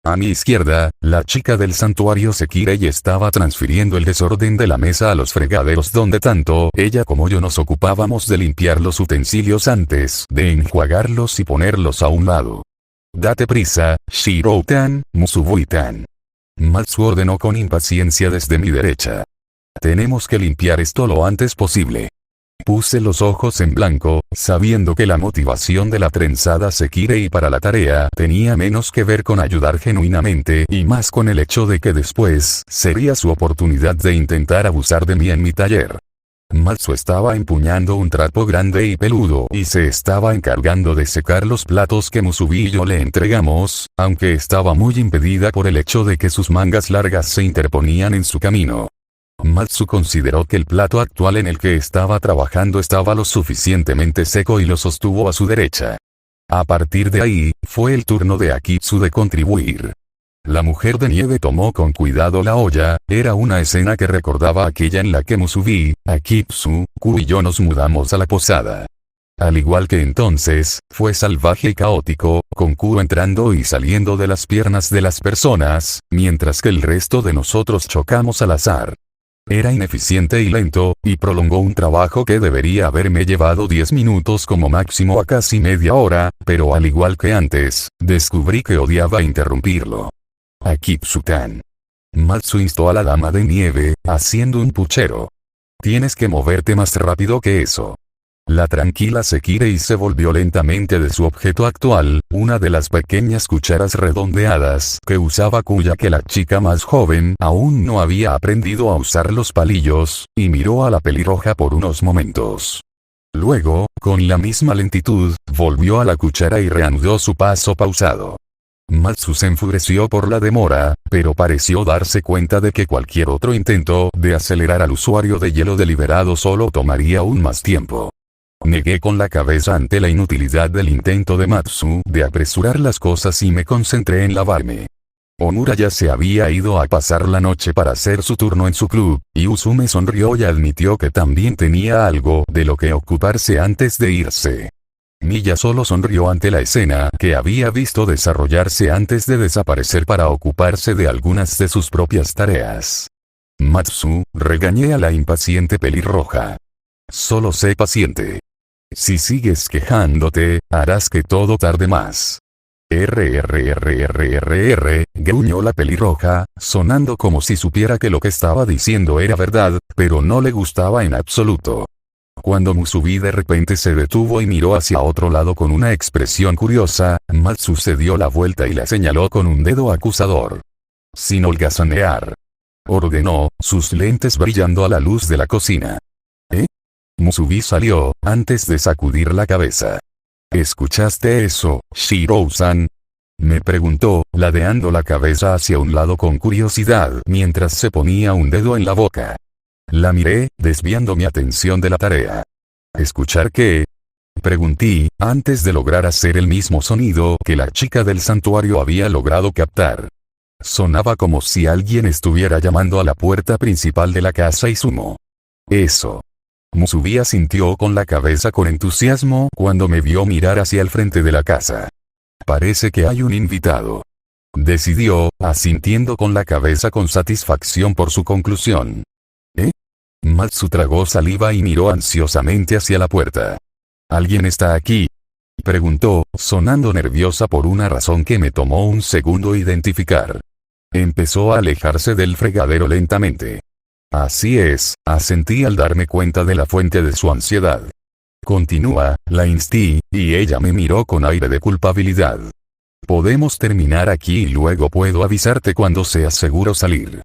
A mi izquierda, la chica del santuario Sekirei estaba transfiriendo el desorden de la mesa a los fregaderos donde tanto ella como yo nos ocupábamos de limpiar los utensilios antes de enjuagarlos y ponerlos a un lado. Date prisa, Shiro-tan, Musubi-tan. Matsu ordenó con impaciencia desde mi derecha. Tenemos que limpiar esto lo antes posible. Puse los ojos en blanco, sabiendo que la motivación de la trenzada Sekirei para la tarea tenía menos que ver con ayudar genuinamente y más con el hecho de que después sería su oportunidad de intentar abusar de mí en mi taller. Matsu estaba empuñando un trapo grande y peludo y se estaba encargando de secar los platos que Musubi y yo le entregamos, aunque estaba muy impedida por el hecho de que sus mangas largas se interponían en su camino. Matsu consideró que el plato actual en el que estaba trabajando estaba lo suficientemente seco y lo sostuvo a su derecha. A partir de ahí, fue el turno de Akitsu de contribuir. La mujer de nieve tomó con cuidado la olla, era una escena que recordaba aquella en la que Musubi, Akitsu, Ku y yo nos mudamos a la posada. Al igual que entonces, fue salvaje y caótico, con Ku entrando y saliendo de las piernas de las personas, mientras que el resto de nosotros chocamos al azar. Era ineficiente y lento, y prolongó un trabajo que debería haberme llevado 10 minutos como máximo a casi media hora, pero al igual que antes, descubrí que odiaba interrumpirlo. Akitsu-tan. Matsu instó a la dama de nieve, haciendo un puchero. Tienes que moverte más rápido que eso. La tranquila Sekirei se volvió lentamente de su objeto actual, una de las pequeñas cucharas redondeadas que usaba cuya que la chica más joven aún no había aprendido a usar los palillos, y miró a la pelirroja por unos momentos. Luego, con la misma lentitud, volvió a la cuchara y reanudó su paso pausado. Matsu se enfureció por la demora, pero pareció darse cuenta de que cualquier otro intento de acelerar al usuario de hielo deliberado solo tomaría aún más tiempo. Negué con la cabeza ante la inutilidad del intento de Matsu de apresurar las cosas y me concentré en lavarme. Omura ya se había ido a pasar la noche para hacer su turno en su club, y Usume sonrió y admitió que también tenía algo de lo que ocuparse antes de irse. Miya solo sonrió ante la escena que había visto desarrollarse antes de desaparecer para ocuparse de algunas de sus propias tareas. Matsu, regañé a la impaciente pelirroja. Solo sé paciente. Si sigues quejándote, harás que todo tarde más. Gruñó la pelirroja, sonando como si supiera que lo que estaba diciendo era verdad, pero no le gustaba en absoluto. Cuando Musubi de repente se detuvo y miró hacia otro lado con una expresión curiosa, Matsu se dio la vuelta y la señaló con un dedo acusador. Sin holgazanear, ordenó, sus lentes brillando a la luz de la cocina. Musubi salió, antes de sacudir la cabeza. ¿Escuchaste eso, Shiro-san? Me preguntó, ladeando la cabeza hacia un lado con curiosidad mientras se ponía un dedo en la boca. La miré, desviando mi atención de la tarea. ¿Escuchar qué? Pregunté, antes de lograr hacer el mismo sonido que la chica del santuario había logrado captar. Sonaba como si alguien estuviera llamando a la puerta principal de la casa Izumo. Eso. Musubi asintió con la cabeza con entusiasmo cuando me vio mirar hacia el frente de la casa. Parece que hay un invitado. Decidió, asintiendo con la cabeza con satisfacción por su conclusión. Matsu tragó saliva y miró ansiosamente hacia la puerta. ¿Alguien está aquí?, preguntó, sonando nerviosa por una razón que me tomó un segundo identificar. Empezó a alejarse del fregadero lentamente. Así es, asentí al darme cuenta de la fuente de su ansiedad. Continúa, la instí, y ella me miró con aire de culpabilidad. Podemos terminar aquí y luego puedo avisarte cuando sea seguro salir.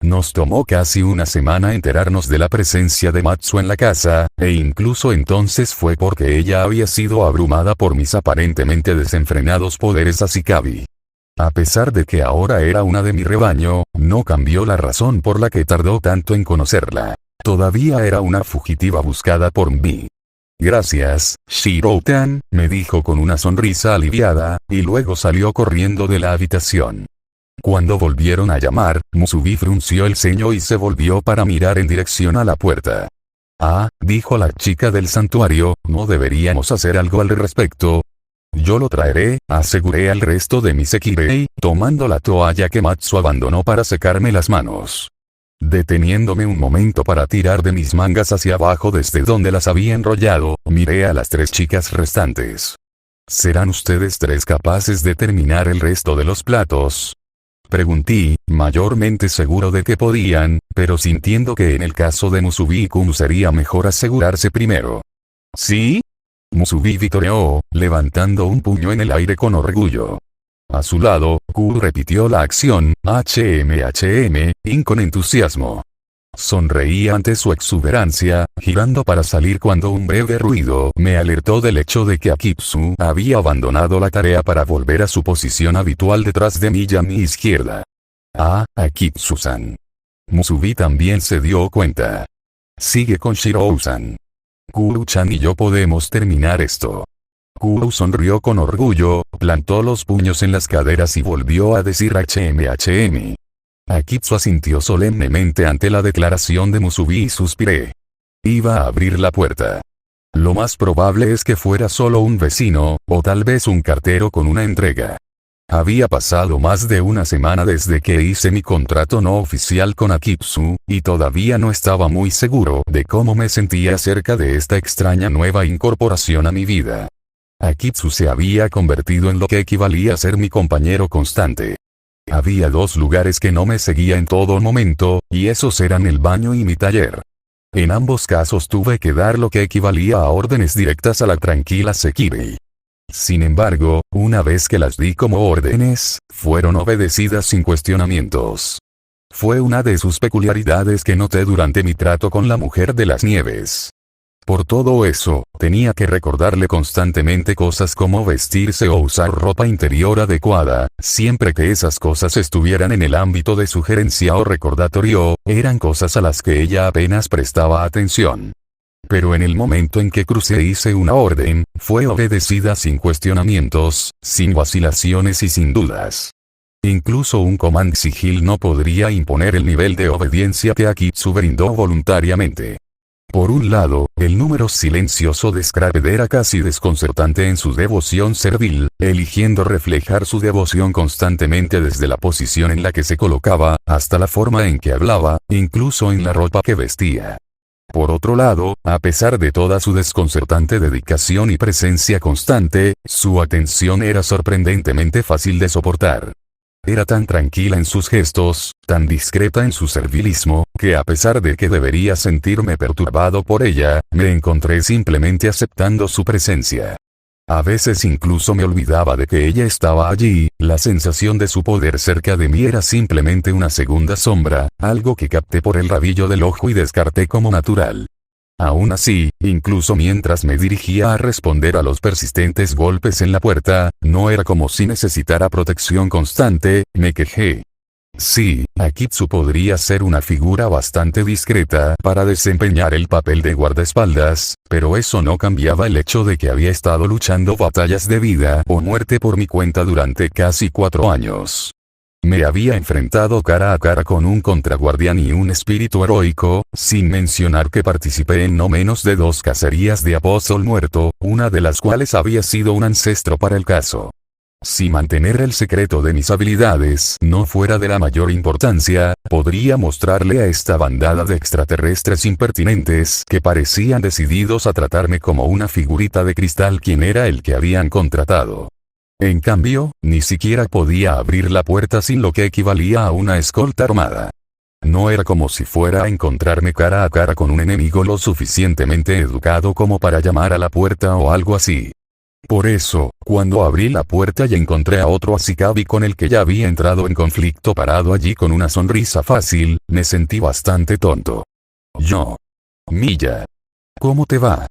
Nos tomó casi una semana enterarnos de la presencia de Matsu en la casa, e incluso entonces fue porque ella había sido abrumada por mis aparentemente desenfrenados poderes Ashikabi. A pesar de que ahora era una de mi rebaño, no cambió la razón por la que tardó tanto en conocerla. Todavía era una fugitiva buscada por mí. Gracias, Shiro-tan, me dijo con una sonrisa aliviada, y luego salió corriendo de la habitación. Cuando volvieron a llamar, Musubi frunció el ceño y se volvió para mirar en dirección a la puerta. Dijo la chica del santuario, ¿no deberíamos hacer algo al respecto? Yo lo traeré, aseguré al resto de mis Sekirei, tomando la toalla que Matsu abandonó para secarme las manos. Deteniéndome un momento para tirar de mis mangas hacia abajo desde donde las había enrollado, miré a las 3 chicas restantes. ¿Serán ustedes 3 capaces de terminar el resto de los platos?, pregunté, mayormente seguro de que podían, pero sintiendo que en el caso de Musubi-kun sería mejor asegurarse primero. ¿Sí? Musubi vitoreó, levantando un puño en el aire con orgullo. A su lado, Kuru repitió la acción, HM, con entusiasmo. Sonreí ante su exuberancia, girando para salir cuando un breve ruido me alertó del hecho de que Akitsu había abandonado la tarea para volver a su posición habitual detrás de mí y a mi izquierda. Akitsu-san. Musubi también se dio cuenta. Sigue con Shirou-san. Kuru-chan y yo podemos terminar esto. Kuru sonrió con orgullo, plantó los puños en las caderas y volvió a decir HM. Akitsu asintió solemnemente ante la declaración de Musubi y suspiré. Iba a abrir la puerta. Lo más probable es que fuera solo un vecino, o tal vez un cartero con una entrega. Había pasado más de una semana desde que hice mi contrato no oficial con Akitsu, y todavía no estaba muy seguro de cómo me sentía acerca de esta extraña nueva incorporación a mi vida. Akitsu se había convertido en lo que equivalía a ser mi compañero constante. Había 2 lugares que no me seguía en todo momento, y esos eran el baño y mi taller. En ambos casos tuve que dar lo que equivalía a órdenes directas a la tranquila Sekirei. Sin embargo, una vez que las di como órdenes, fueron obedecidas sin cuestionamientos. Fue una de sus peculiaridades que noté durante mi trato con la mujer de las nieves. Por todo eso, tenía que recordarle constantemente cosas como vestirse o usar ropa interior adecuada, siempre que esas cosas estuvieran en el ámbito de sugerencia o recordatorio, eran cosas a las que ella apenas prestaba atención. Pero en el momento en que crucé e hice una orden, fue obedecida sin cuestionamientos, sin vacilaciones y sin dudas. Incluso un Command Sigil no podría imponer el nivel de obediencia que Akitsu brindó voluntariamente. Por un lado, el número silencioso de Scrapped era casi desconcertante en su devoción servil, eligiendo reflejar su devoción constantemente desde la posición en la que se colocaba, hasta la forma en que hablaba, incluso en la ropa que vestía. Por otro lado, a pesar de toda su desconcertante dedicación y presencia constante, su atención era sorprendentemente fácil de soportar. Era tan tranquila en sus gestos, tan discreta en su servilismo, que a pesar de que debería sentirme perturbado por ella, me encontré simplemente aceptando su presencia. A veces incluso me olvidaba de que ella estaba allí, la sensación de su poder cerca de mí era simplemente una segunda sombra, algo que capté por el rabillo del ojo y descarté como natural. Aún así, incluso mientras me dirigía a responder a los persistentes golpes en la puerta, no era como si necesitara protección constante, me quejé. Sí, Akitsu podría ser una figura bastante discreta para desempeñar el papel de guardaespaldas, pero eso no cambiaba el hecho de que había estado luchando batallas de vida o muerte por mi cuenta durante casi 4 años. Me había enfrentado cara a cara con un contraguardián y un espíritu heroico, sin mencionar que participé en no menos de 2 cacerías de apóstol muerto, una de las cuales había sido un ancestro para el caso. Si mantener el secreto de mis habilidades no fuera de la mayor importancia, podría mostrarle a esta bandada de extraterrestres impertinentes que parecían decididos a tratarme como una figurita de cristal quién era el que habían contratado. En cambio, ni siquiera podía abrir la puerta sin lo que equivalía a una escolta armada. No era como si fuera a encontrarme cara a cara con un enemigo lo suficientemente educado como para llamar a la puerta o algo así. Por eso, cuando abrí la puerta y encontré a otro Ashikabi con el que ya había entrado en conflicto parado allí con una sonrisa fácil, me sentí bastante tonto. Yo. Miya. ¿Cómo te va?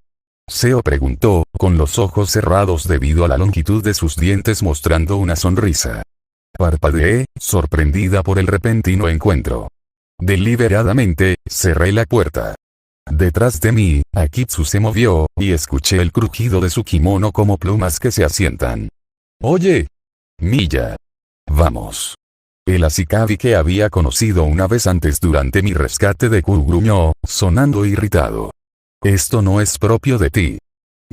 Seo preguntó, con los ojos cerrados debido a la longitud de sus dientes mostrando una sonrisa. Parpadeé, sorprendida por el repentino encuentro. Deliberadamente, cerré la puerta. Detrás de mí, Akitsu se movió, y escuché el crujido de su kimono como plumas que se asientan. Oye. Miya. Vamos. El Ashikabi que había conocido una vez antes durante mi rescate de Kuru gruñó, sonando irritado. Esto no es propio de ti.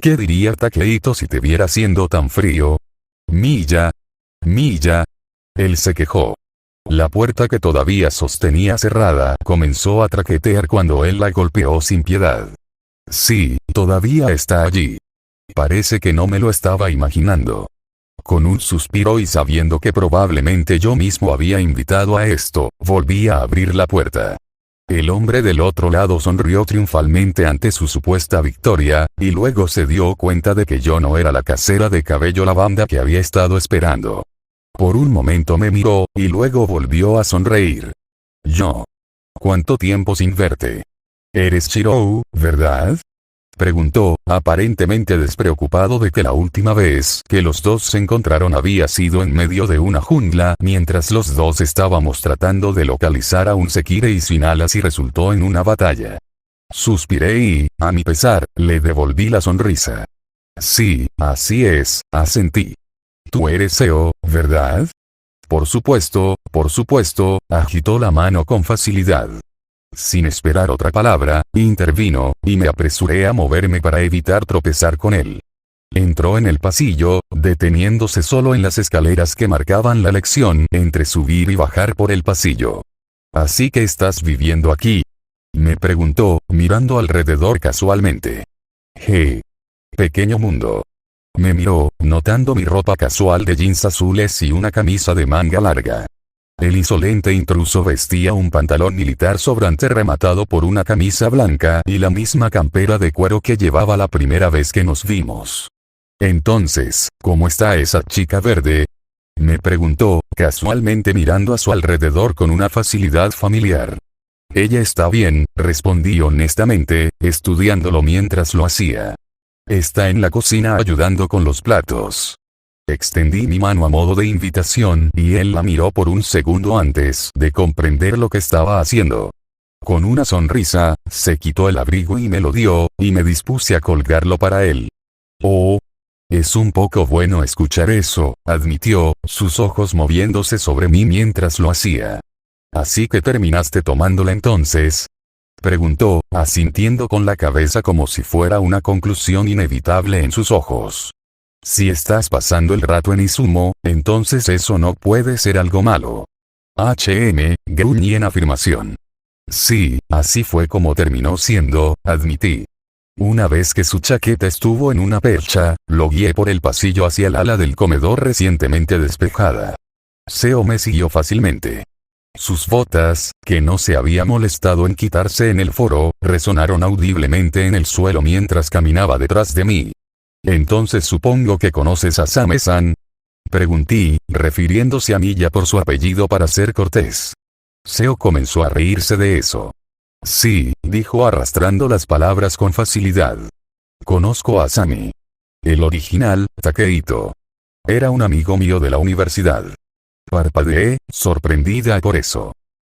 ¿Qué diría Takeito si te viera siendo tan frío? Miya. Miya. Él se quejó. La puerta que todavía sostenía cerrada comenzó a traquetear cuando él la golpeó sin piedad. Sí, todavía está allí. Parece que no me lo estaba imaginando. Con un suspiro y sabiendo que probablemente yo mismo había invitado a esto, volví a abrir la puerta. El hombre del otro lado sonrió triunfalmente ante su supuesta victoria, y luego se dio cuenta de que yo no era la casera de cabello lavanda que había estado esperando. Por un momento me miró, y luego volvió a sonreír. Yo. ¿Cuánto tiempo sin verte? ¿Eres Shirou, verdad? Preguntó, aparentemente despreocupado de que la última vez que los dos se encontraron había sido en medio de una jungla mientras los dos estábamos tratando de localizar a un Sekirei sin alas y resultó en una batalla. Suspiré y, a mi pesar, le devolví la sonrisa. Sí, así es, asentí. Tú eres Seo, ¿verdad? Por supuesto, agitó la mano con facilidad. Sin esperar otra palabra, intervino, y me apresuré a moverme para evitar tropezar con él. Entró en el pasillo, deteniéndose solo en las escaleras que marcaban la lección entre subir y bajar por el pasillo. ¿Así que estás viviendo aquí? Me preguntó, mirando alrededor casualmente. Pequeño mundo. Me miró, notando mi ropa casual de jeans azules y una camisa de manga larga. El insolente intruso vestía un pantalón militar sobrante rematado por una camisa blanca y la misma campera de cuero que llevaba la primera vez que nos vimos. Entonces, ¿cómo está esa chica verde? Me preguntó, casualmente mirando a su alrededor con una facilidad familiar. Ella está bien, respondí honestamente, estudiándolo mientras lo hacía. Está en la cocina ayudando con los platos. Extendí mi mano a modo de invitación y él la miró por un segundo antes de comprender lo que estaba haciendo. Con una sonrisa, se quitó el abrigo y me lo dio, y me dispuse a colgarlo para él. Oh. Es un poco bueno escuchar eso, admitió, sus ojos moviéndose sobre mí mientras lo hacía. ¿Así que terminaste tomándola entonces? Preguntó, asintiendo con la cabeza como si fuera una conclusión inevitable en sus ojos. Si estás pasando el rato en Izumo, entonces eso no puede ser algo malo. Gruñí en afirmación. Sí, así fue como terminó siendo, admití. Una vez que su chaqueta estuvo en una percha, lo guié por el pasillo hacia el ala del comedor recientemente despejada. Seo me siguió fácilmente. Sus botas, que no se había molestado en quitarse en el foro, resonaron audiblemente en el suelo mientras caminaba detrás de mí. Entonces supongo que conoces a Same-san. Pregunté, refiriéndose a Miya por su apellido para ser cortés. Seo comenzó a reírse de eso. Sí, dijo arrastrando las palabras con facilidad. Conozco a Sami. El original, Takeito. Era un amigo mío de la universidad. Parpadeé, sorprendida por eso.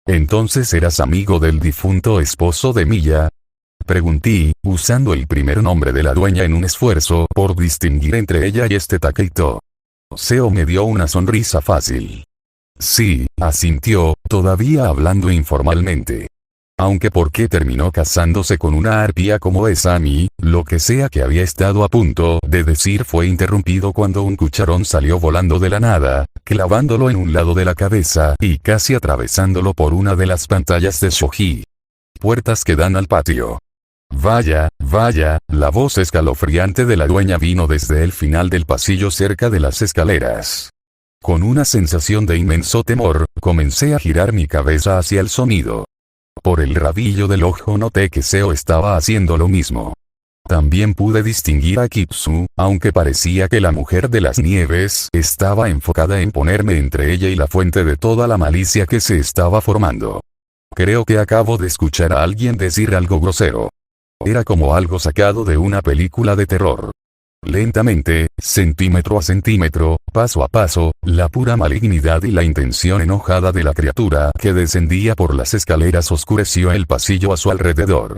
¿Entonces eras amigo del difunto esposo de Miya? Pregunté, usando el primer nombre de la dueña en un esfuerzo por distinguir entre ella y este Takeito. Seo me dio una sonrisa fácil. Sí, asintió, todavía hablando informalmente. Aunque ¿por qué terminó casándose con una arpía como esa? Lo que sea que había estado a punto de decir fue interrumpido cuando un cucharón salió volando de la nada, clavándolo en un lado de la cabeza y casi atravesándolo por una de las pantallas de Shoji. Puertas que dan al patio. Vaya, vaya, la voz escalofriante de la dueña vino desde el final del pasillo cerca de las escaleras. Con una sensación de inmenso temor, comencé a girar mi cabeza hacia el sonido. Por el rabillo del ojo noté que Seo estaba haciendo lo mismo. También pude distinguir a Kitsu, aunque parecía que la mujer de las nieves estaba enfocada en ponerme entre ella y la fuente de toda la malicia que se estaba formando. Creo que acabo de escuchar a alguien decir algo grosero. Era como algo sacado de una película de terror. Lentamente, centímetro a centímetro, paso a paso, la pura malignidad y la intención enojada de la criatura que descendía por las escaleras oscureció el pasillo a su alrededor.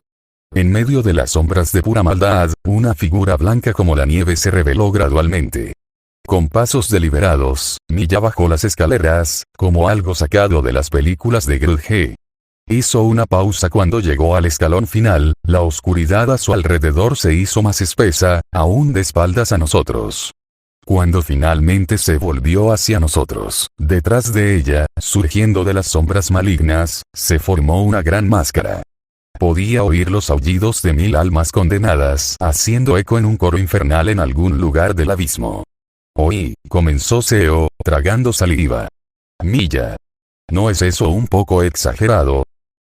En medio de las sombras de pura maldad, una figura blanca como la nieve se reveló gradualmente. Con pasos deliberados, Miya bajó las escaleras, como algo sacado de las películas de Grudge. Hizo una pausa cuando llegó al escalón final, la oscuridad a su alrededor se hizo más espesa, aún de espaldas a nosotros. Cuando finalmente se volvió hacia nosotros, detrás de ella, surgiendo de las sombras malignas, se formó una gran máscara. Podía oír los aullidos de 1000 almas condenadas haciendo eco en un coro infernal en algún lugar del abismo. Oí, comenzó Seo, tragando saliva. Miya. ¿No es eso un poco exagerado?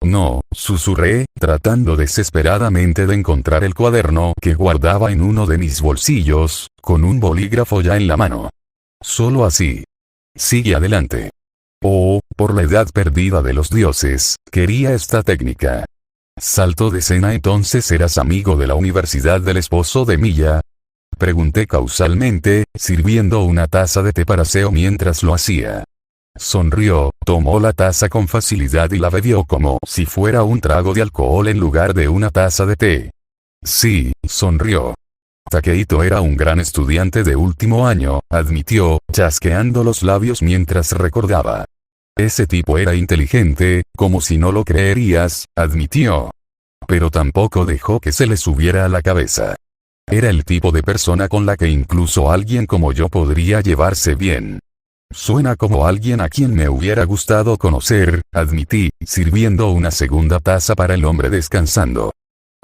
No, susurré, tratando desesperadamente de encontrar el cuaderno que guardaba en uno de mis bolsillos, con un bolígrafo ya en la mano. Solo así. Sigue adelante. Oh, por la edad perdida de los dioses, quería esta técnica. Salto de escena. ¿Entonces eras amigo de la universidad del esposo de Miya? Pregunté causalmente, sirviendo una taza de té para Seo mientras lo hacía. Sonrió, tomó la taza con facilidad y la bebió como si fuera un trago de alcohol en lugar de una taza de té. Sí, sonrió. Takehito era un gran estudiante de último año, admitió, chasqueando los labios mientras recordaba. Ese tipo era inteligente, como si no lo creerías, admitió. Pero tampoco dejó que se le subiera a la cabeza. Era el tipo de persona con la que incluso alguien como yo podría llevarse bien. Suena como alguien a quien me hubiera gustado conocer, admití, sirviendo una segunda taza para el hombre descansando.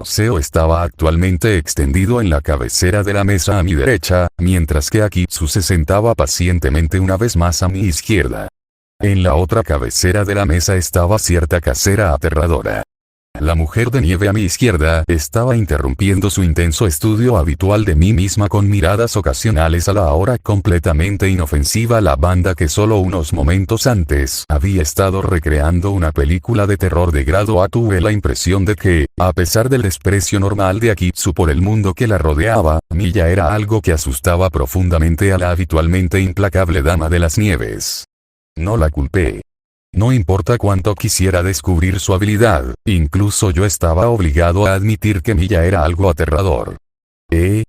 Seo estaba actualmente extendido en la cabecera de la mesa a mi derecha, mientras que Akitsu se sentaba pacientemente una vez más a mi izquierda. En la otra cabecera de la mesa estaba cierta casera aterradora. La mujer de nieve a mi izquierda estaba interrumpiendo su intenso estudio habitual de mí misma con miradas ocasionales a la ahora completamente inofensiva la banda que solo unos momentos antes había estado recreando una película de terror de grado A. Tuve la impresión de que, a pesar del desprecio normal de Akitsu por el mundo que la rodeaba, Miya era algo que asustaba profundamente a la habitualmente implacable dama de las nieves. No la culpé. No importa cuánto quisiera descubrir su habilidad, incluso yo estaba obligado a admitir que Miya era algo aterrador.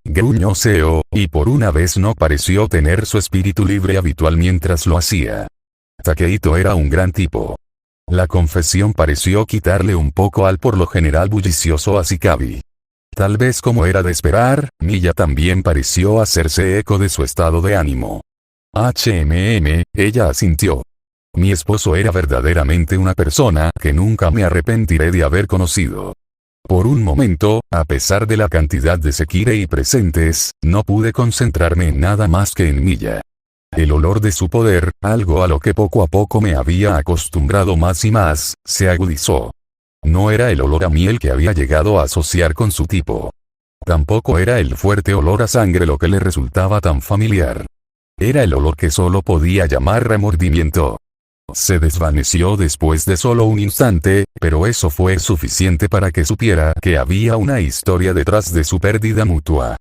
Gruñó Seo, y por una vez no pareció tener su espíritu libre habitual mientras lo hacía. Takehito era un gran tipo. La confesión pareció quitarle un poco al por lo general bullicioso Ashikabi. Tal vez como era de esperar, Miya también pareció hacerse eco de su estado de ánimo. Ella asintió. Mi esposo era verdaderamente una persona que nunca me arrepentiré de haber conocido. Por un momento, a pesar de la cantidad de Sekirei presentes, no pude concentrarme en nada más que en Miya. El olor de su poder, algo a lo que poco a poco me había acostumbrado más y más, se agudizó. No era el olor a miel que había llegado a asociar con su tipo. Tampoco era el fuerte olor a sangre lo que le resultaba tan familiar. Era el olor que solo podía llamar remordimiento. Se desvaneció después de solo un instante, pero eso fue suficiente para que supiera que había una historia detrás de su pérdida mutua.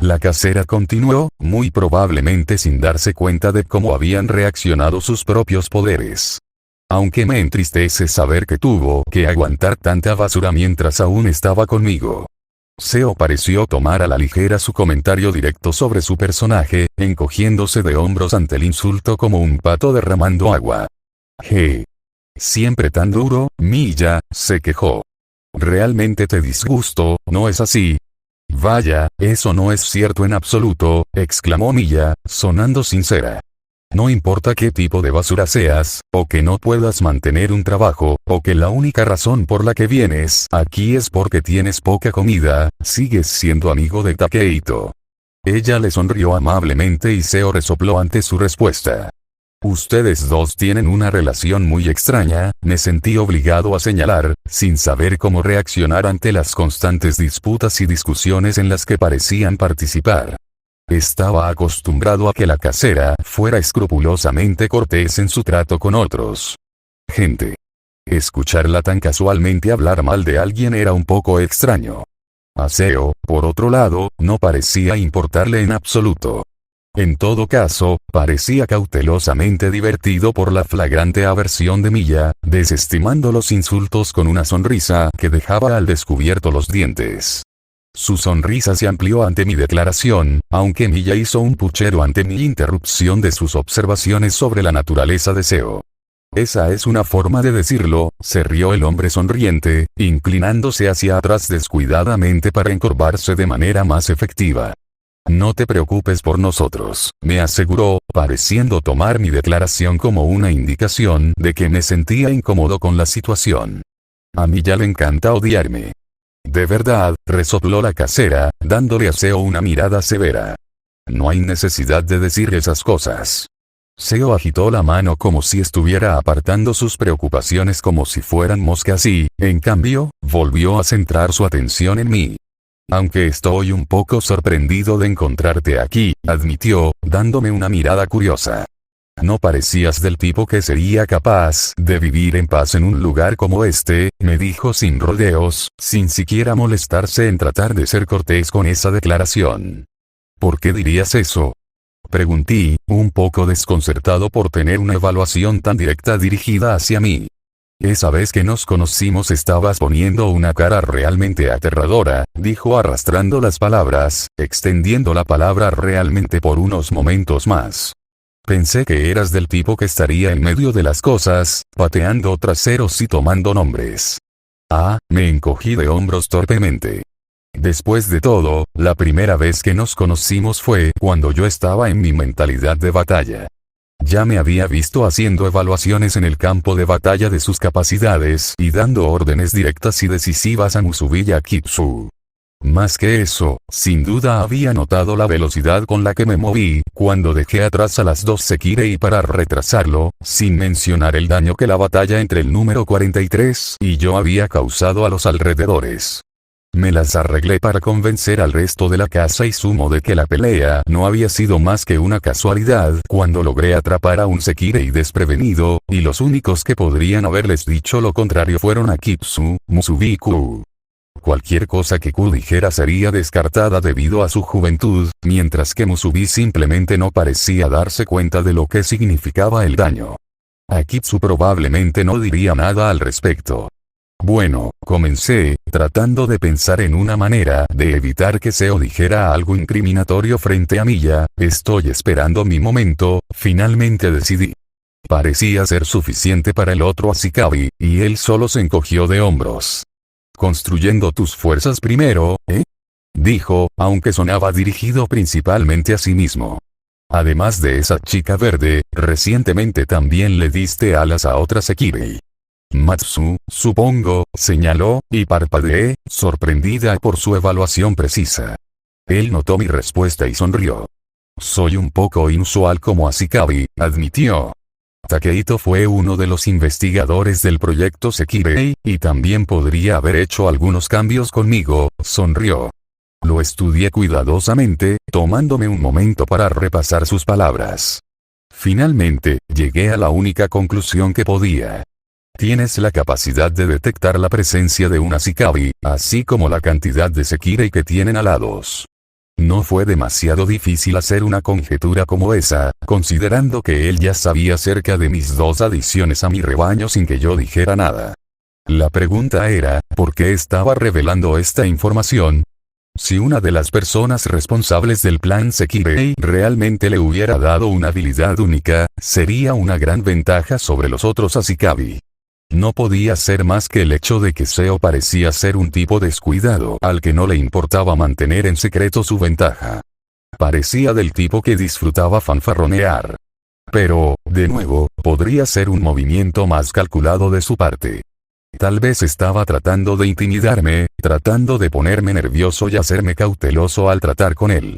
La casera continuó, muy probablemente sin darse cuenta de cómo habían reaccionado sus propios poderes. Aunque me entristece saber que tuvo que aguantar tanta basura mientras aún estaba conmigo. Seo pareció tomar a la ligera su comentario directo sobre su personaje, encogiéndose de hombros ante el insulto como un pato derramando agua. Siempre tan duro, Miya, se quejó. Realmente te disgusto, ¿no es así? Vaya, eso no es cierto en absoluto, exclamó Miya, sonando sincera. No importa qué tipo de basura seas, o que no puedas mantener un trabajo, o que la única razón por la que vienes aquí es porque tienes poca comida, sigues siendo amigo de Takehito. Ella le sonrió amablemente y Seo resopló ante su respuesta. Ustedes dos tienen una relación muy extraña, me sentí obligado a señalar, sin saber cómo reaccionar ante las constantes disputas y discusiones en las que parecían participar. Estaba acostumbrado a que la casera fuera escrupulosamente cortés en su trato con otros. Gente. Escucharla tan casualmente hablar mal de alguien era un poco extraño. A Seo, por otro lado, no parecía importarle en absoluto. En todo caso, parecía cautelosamente divertido por la flagrante aversión de Miya, desestimando los insultos con una sonrisa que dejaba al descubierto los dientes. Su sonrisa se amplió ante mi declaración, aunque Miya hizo un puchero ante mi interrupción de sus observaciones sobre la naturaleza de Seo. Esa es una forma de decirlo, se rió el hombre sonriente, inclinándose hacia atrás descuidadamente para encorvarse de manera más efectiva. No te preocupes por nosotros, me aseguró, pareciendo tomar mi declaración como una indicación de que me sentía incómodo con la situación. A mí ya le encanta odiarme. De verdad, resopló la casera, dándole a Seo una mirada severa. No hay necesidad de decir esas cosas. Seo agitó la mano como si estuviera apartando sus preocupaciones como si fueran moscas y, en cambio, volvió a centrar su atención en mí. Aunque estoy un poco sorprendido de encontrarte aquí, admitió, dándome una mirada curiosa. No parecías del tipo que sería capaz de vivir en paz en un lugar como este, me dijo sin rodeos, sin siquiera molestarse en tratar de ser cortés con esa declaración. ¿Por qué dirías eso? Pregunté, un poco desconcertado por tener una evaluación tan directa dirigida hacia mí. Esa vez que nos conocimos estabas poniendo una cara realmente aterradora, dijo arrastrando las palabras, extendiendo la palabra realmente por unos momentos más. Pensé que eras del tipo que estaría en medio de las cosas, pateando traseros y tomando nombres. Ah, me encogí de hombros torpemente. Después de todo, la primera vez que nos conocimos fue cuando yo estaba en mi mentalidad de batalla. Ya me había visto haciendo evaluaciones en el campo de batalla de sus capacidades y dando órdenes directas y decisivas a Musubi y a Kitsu. Más que eso, sin duda había notado la velocidad con la que me moví cuando dejé atrás a las dos Sekirei para retrasarlo, sin mencionar el daño que la batalla entre el número 43 y yo había causado a los alrededores. Me las arreglé para convencer al resto de la casa y sumo de que la pelea no había sido más que una casualidad cuando logré atrapar a un Sekirei desprevenido, y los únicos que podrían haberles dicho lo contrario fueron a Kitsu, Musubi y Ku. Cualquier cosa que Ku dijera sería descartada debido a su juventud, mientras que Musubi simplemente no parecía darse cuenta de lo que significaba el daño. A Kitsu probablemente no diría nada al respecto. Bueno, comencé, tratando de pensar en una manera de evitar que Seo dijera algo incriminatorio frente a Miya. Estoy esperando mi momento, finalmente decidí. Parecía ser suficiente para el otro Ashikabi, y él solo se encogió de hombros. Construyendo tus fuerzas primero, ¿eh? Dijo, aunque sonaba dirigido principalmente a sí mismo. Además de esa chica verde, recientemente también le diste alas a otra Sekirei. Matsu, supongo, señaló, y parpadeé, sorprendida por su evaluación precisa. Él notó mi respuesta y sonrió. Soy un poco inusual como Ashikabi, admitió. Takehito fue uno de los investigadores del proyecto Sekirei, y también podría haber hecho algunos cambios conmigo, sonrió. Lo estudié cuidadosamente, tomándome un momento para repasar sus palabras. Finalmente, llegué a la única conclusión que podía. Tienes la capacidad de detectar la presencia de un Ashikabi, así como la cantidad de Sekirei que tienen alados. No fue demasiado difícil hacer una conjetura como esa, considerando que él ya sabía acerca de mis dos adiciones a mi rebaño sin que yo dijera nada. La pregunta era, ¿por qué estaba revelando esta información? Si una de las personas responsables del plan Sekirei realmente le hubiera dado una habilidad única, sería una gran ventaja sobre los otros Ashikabi. No podía ser más que el hecho de que Seo parecía ser un tipo descuidado al que no le importaba mantener en secreto su ventaja. Parecía del tipo que disfrutaba fanfarronear. Pero, de nuevo, podría ser un movimiento más calculado de su parte. Tal vez estaba tratando de intimidarme, tratando de ponerme nervioso y hacerme cauteloso al tratar con él.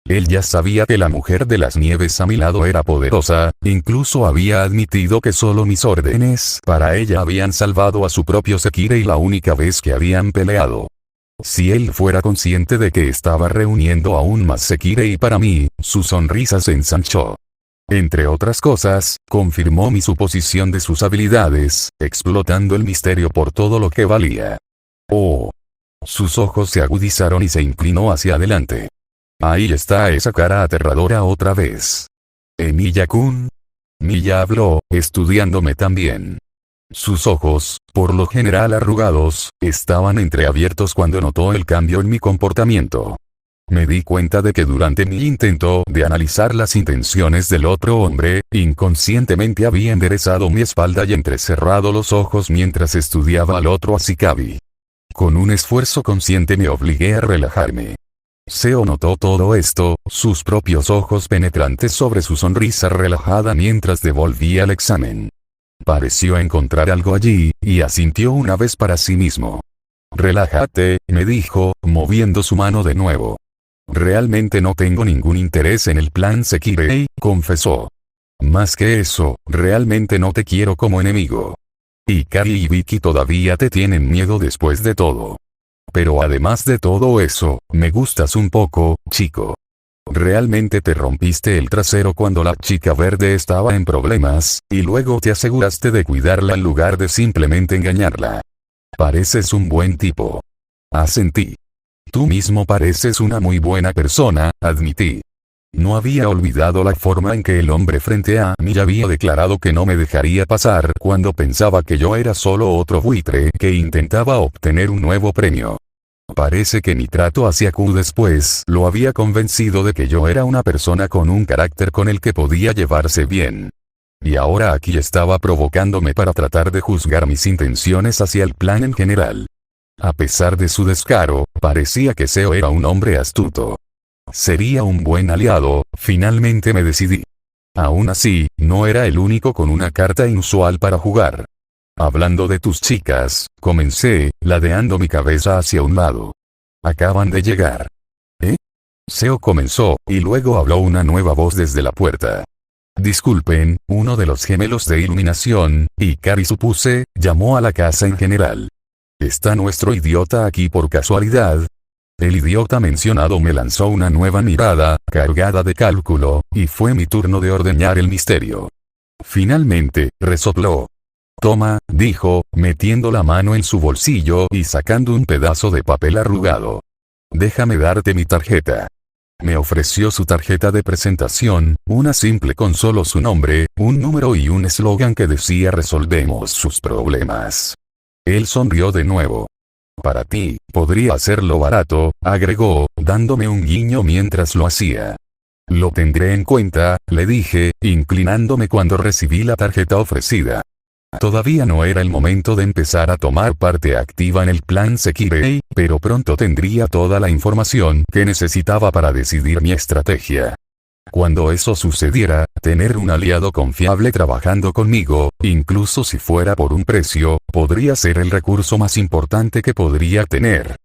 Él ya sabía que la mujer de las nieves a mi lado era poderosa, incluso había admitido que solo mis órdenes para ella habían salvado a su propio Sekirei la única vez que habían peleado. Si él fuera consciente de que estaba reuniendo aún más Sekirei para mí, su sonrisa se ensanchó. Entre otras cosas, confirmó mi suposición de sus habilidades, explotando el misterio por todo lo que valía. Oh. Sus ojos se agudizaron y se inclinó hacia adelante. Ahí está esa cara aterradora otra vez. Emilia-kun. Miya habló, estudiándome también. Sus ojos, por lo general arrugados, estaban entreabiertos cuando notó el cambio en mi comportamiento. Me di cuenta de que durante mi intento de analizar las intenciones del otro hombre, inconscientemente había enderezado mi espalda y entrecerrado los ojos mientras estudiaba al otro Ashikabi. Con un esfuerzo consciente me obligué a relajarme. Seo notó todo esto, sus propios ojos penetrantes sobre su sonrisa relajada mientras devolvía el examen. Pareció encontrar algo allí, y asintió una vez para sí mismo. Relájate, me dijo, moviendo su mano de nuevo. Realmente no tengo ningún interés en el plan Sekirei, confesó. Más que eso, realmente no te quiero como enemigo. Hikari y Vicky todavía te tienen miedo después de todo. Pero además de todo eso, me gustas un poco, chico. Realmente te rompiste el trasero cuando la chica verde estaba en problemas, y luego te aseguraste de cuidarla en lugar de simplemente engañarla. Pareces un buen tipo. Asentí. Tú mismo pareces una muy buena persona, admití. No había olvidado la forma en que el hombre frente a mí había declarado que no me dejaría pasar cuando pensaba que yo era solo otro buitre que intentaba obtener un nuevo premio. Parece que mi trato hacia Q después lo había convencido de que yo era una persona con un carácter con el que podía llevarse bien. Y ahora aquí estaba provocándome para tratar de juzgar mis intenciones hacia el plan en general. A pesar de su descaro, parecía que Seo era un hombre astuto. Sería un buen aliado, finalmente me decidí. Aún así, no era el único con una carta inusual para jugar. Hablando de tus chicas, comencé, ladeando mi cabeza hacia un lado. Acaban de llegar. ¿Eh? Seo comenzó, y luego habló una nueva voz desde la puerta. Disculpen, uno de los gemelos de iluminación, Hikari supuse, llamó a la casa en general. ¿Está nuestro idiota aquí por casualidad? El idiota mencionado me lanzó una nueva mirada, cargada de cálculo, y fue mi turno de ordeñar el misterio. Finalmente, resopló. Toma, dijo, metiendo la mano en su bolsillo y sacando un pedazo de papel arrugado. Déjame darte mi tarjeta. Me ofreció su tarjeta de presentación, una simple con solo su nombre, un número y un eslogan que decía resolvemos sus problemas. Él sonrió de nuevo. Para ti, podría hacerlo barato, agregó, dándome un guiño mientras lo hacía. Lo tendré en cuenta, le dije, inclinándome cuando recibí la tarjeta ofrecida. Todavía no era el momento de empezar a tomar parte activa en el plan Sekirei, pero pronto tendría toda la información que necesitaba para decidir mi estrategia. Cuando eso sucediera, tener un aliado confiable trabajando conmigo, incluso si fuera por un precio, podría ser el recurso más importante que podría tener.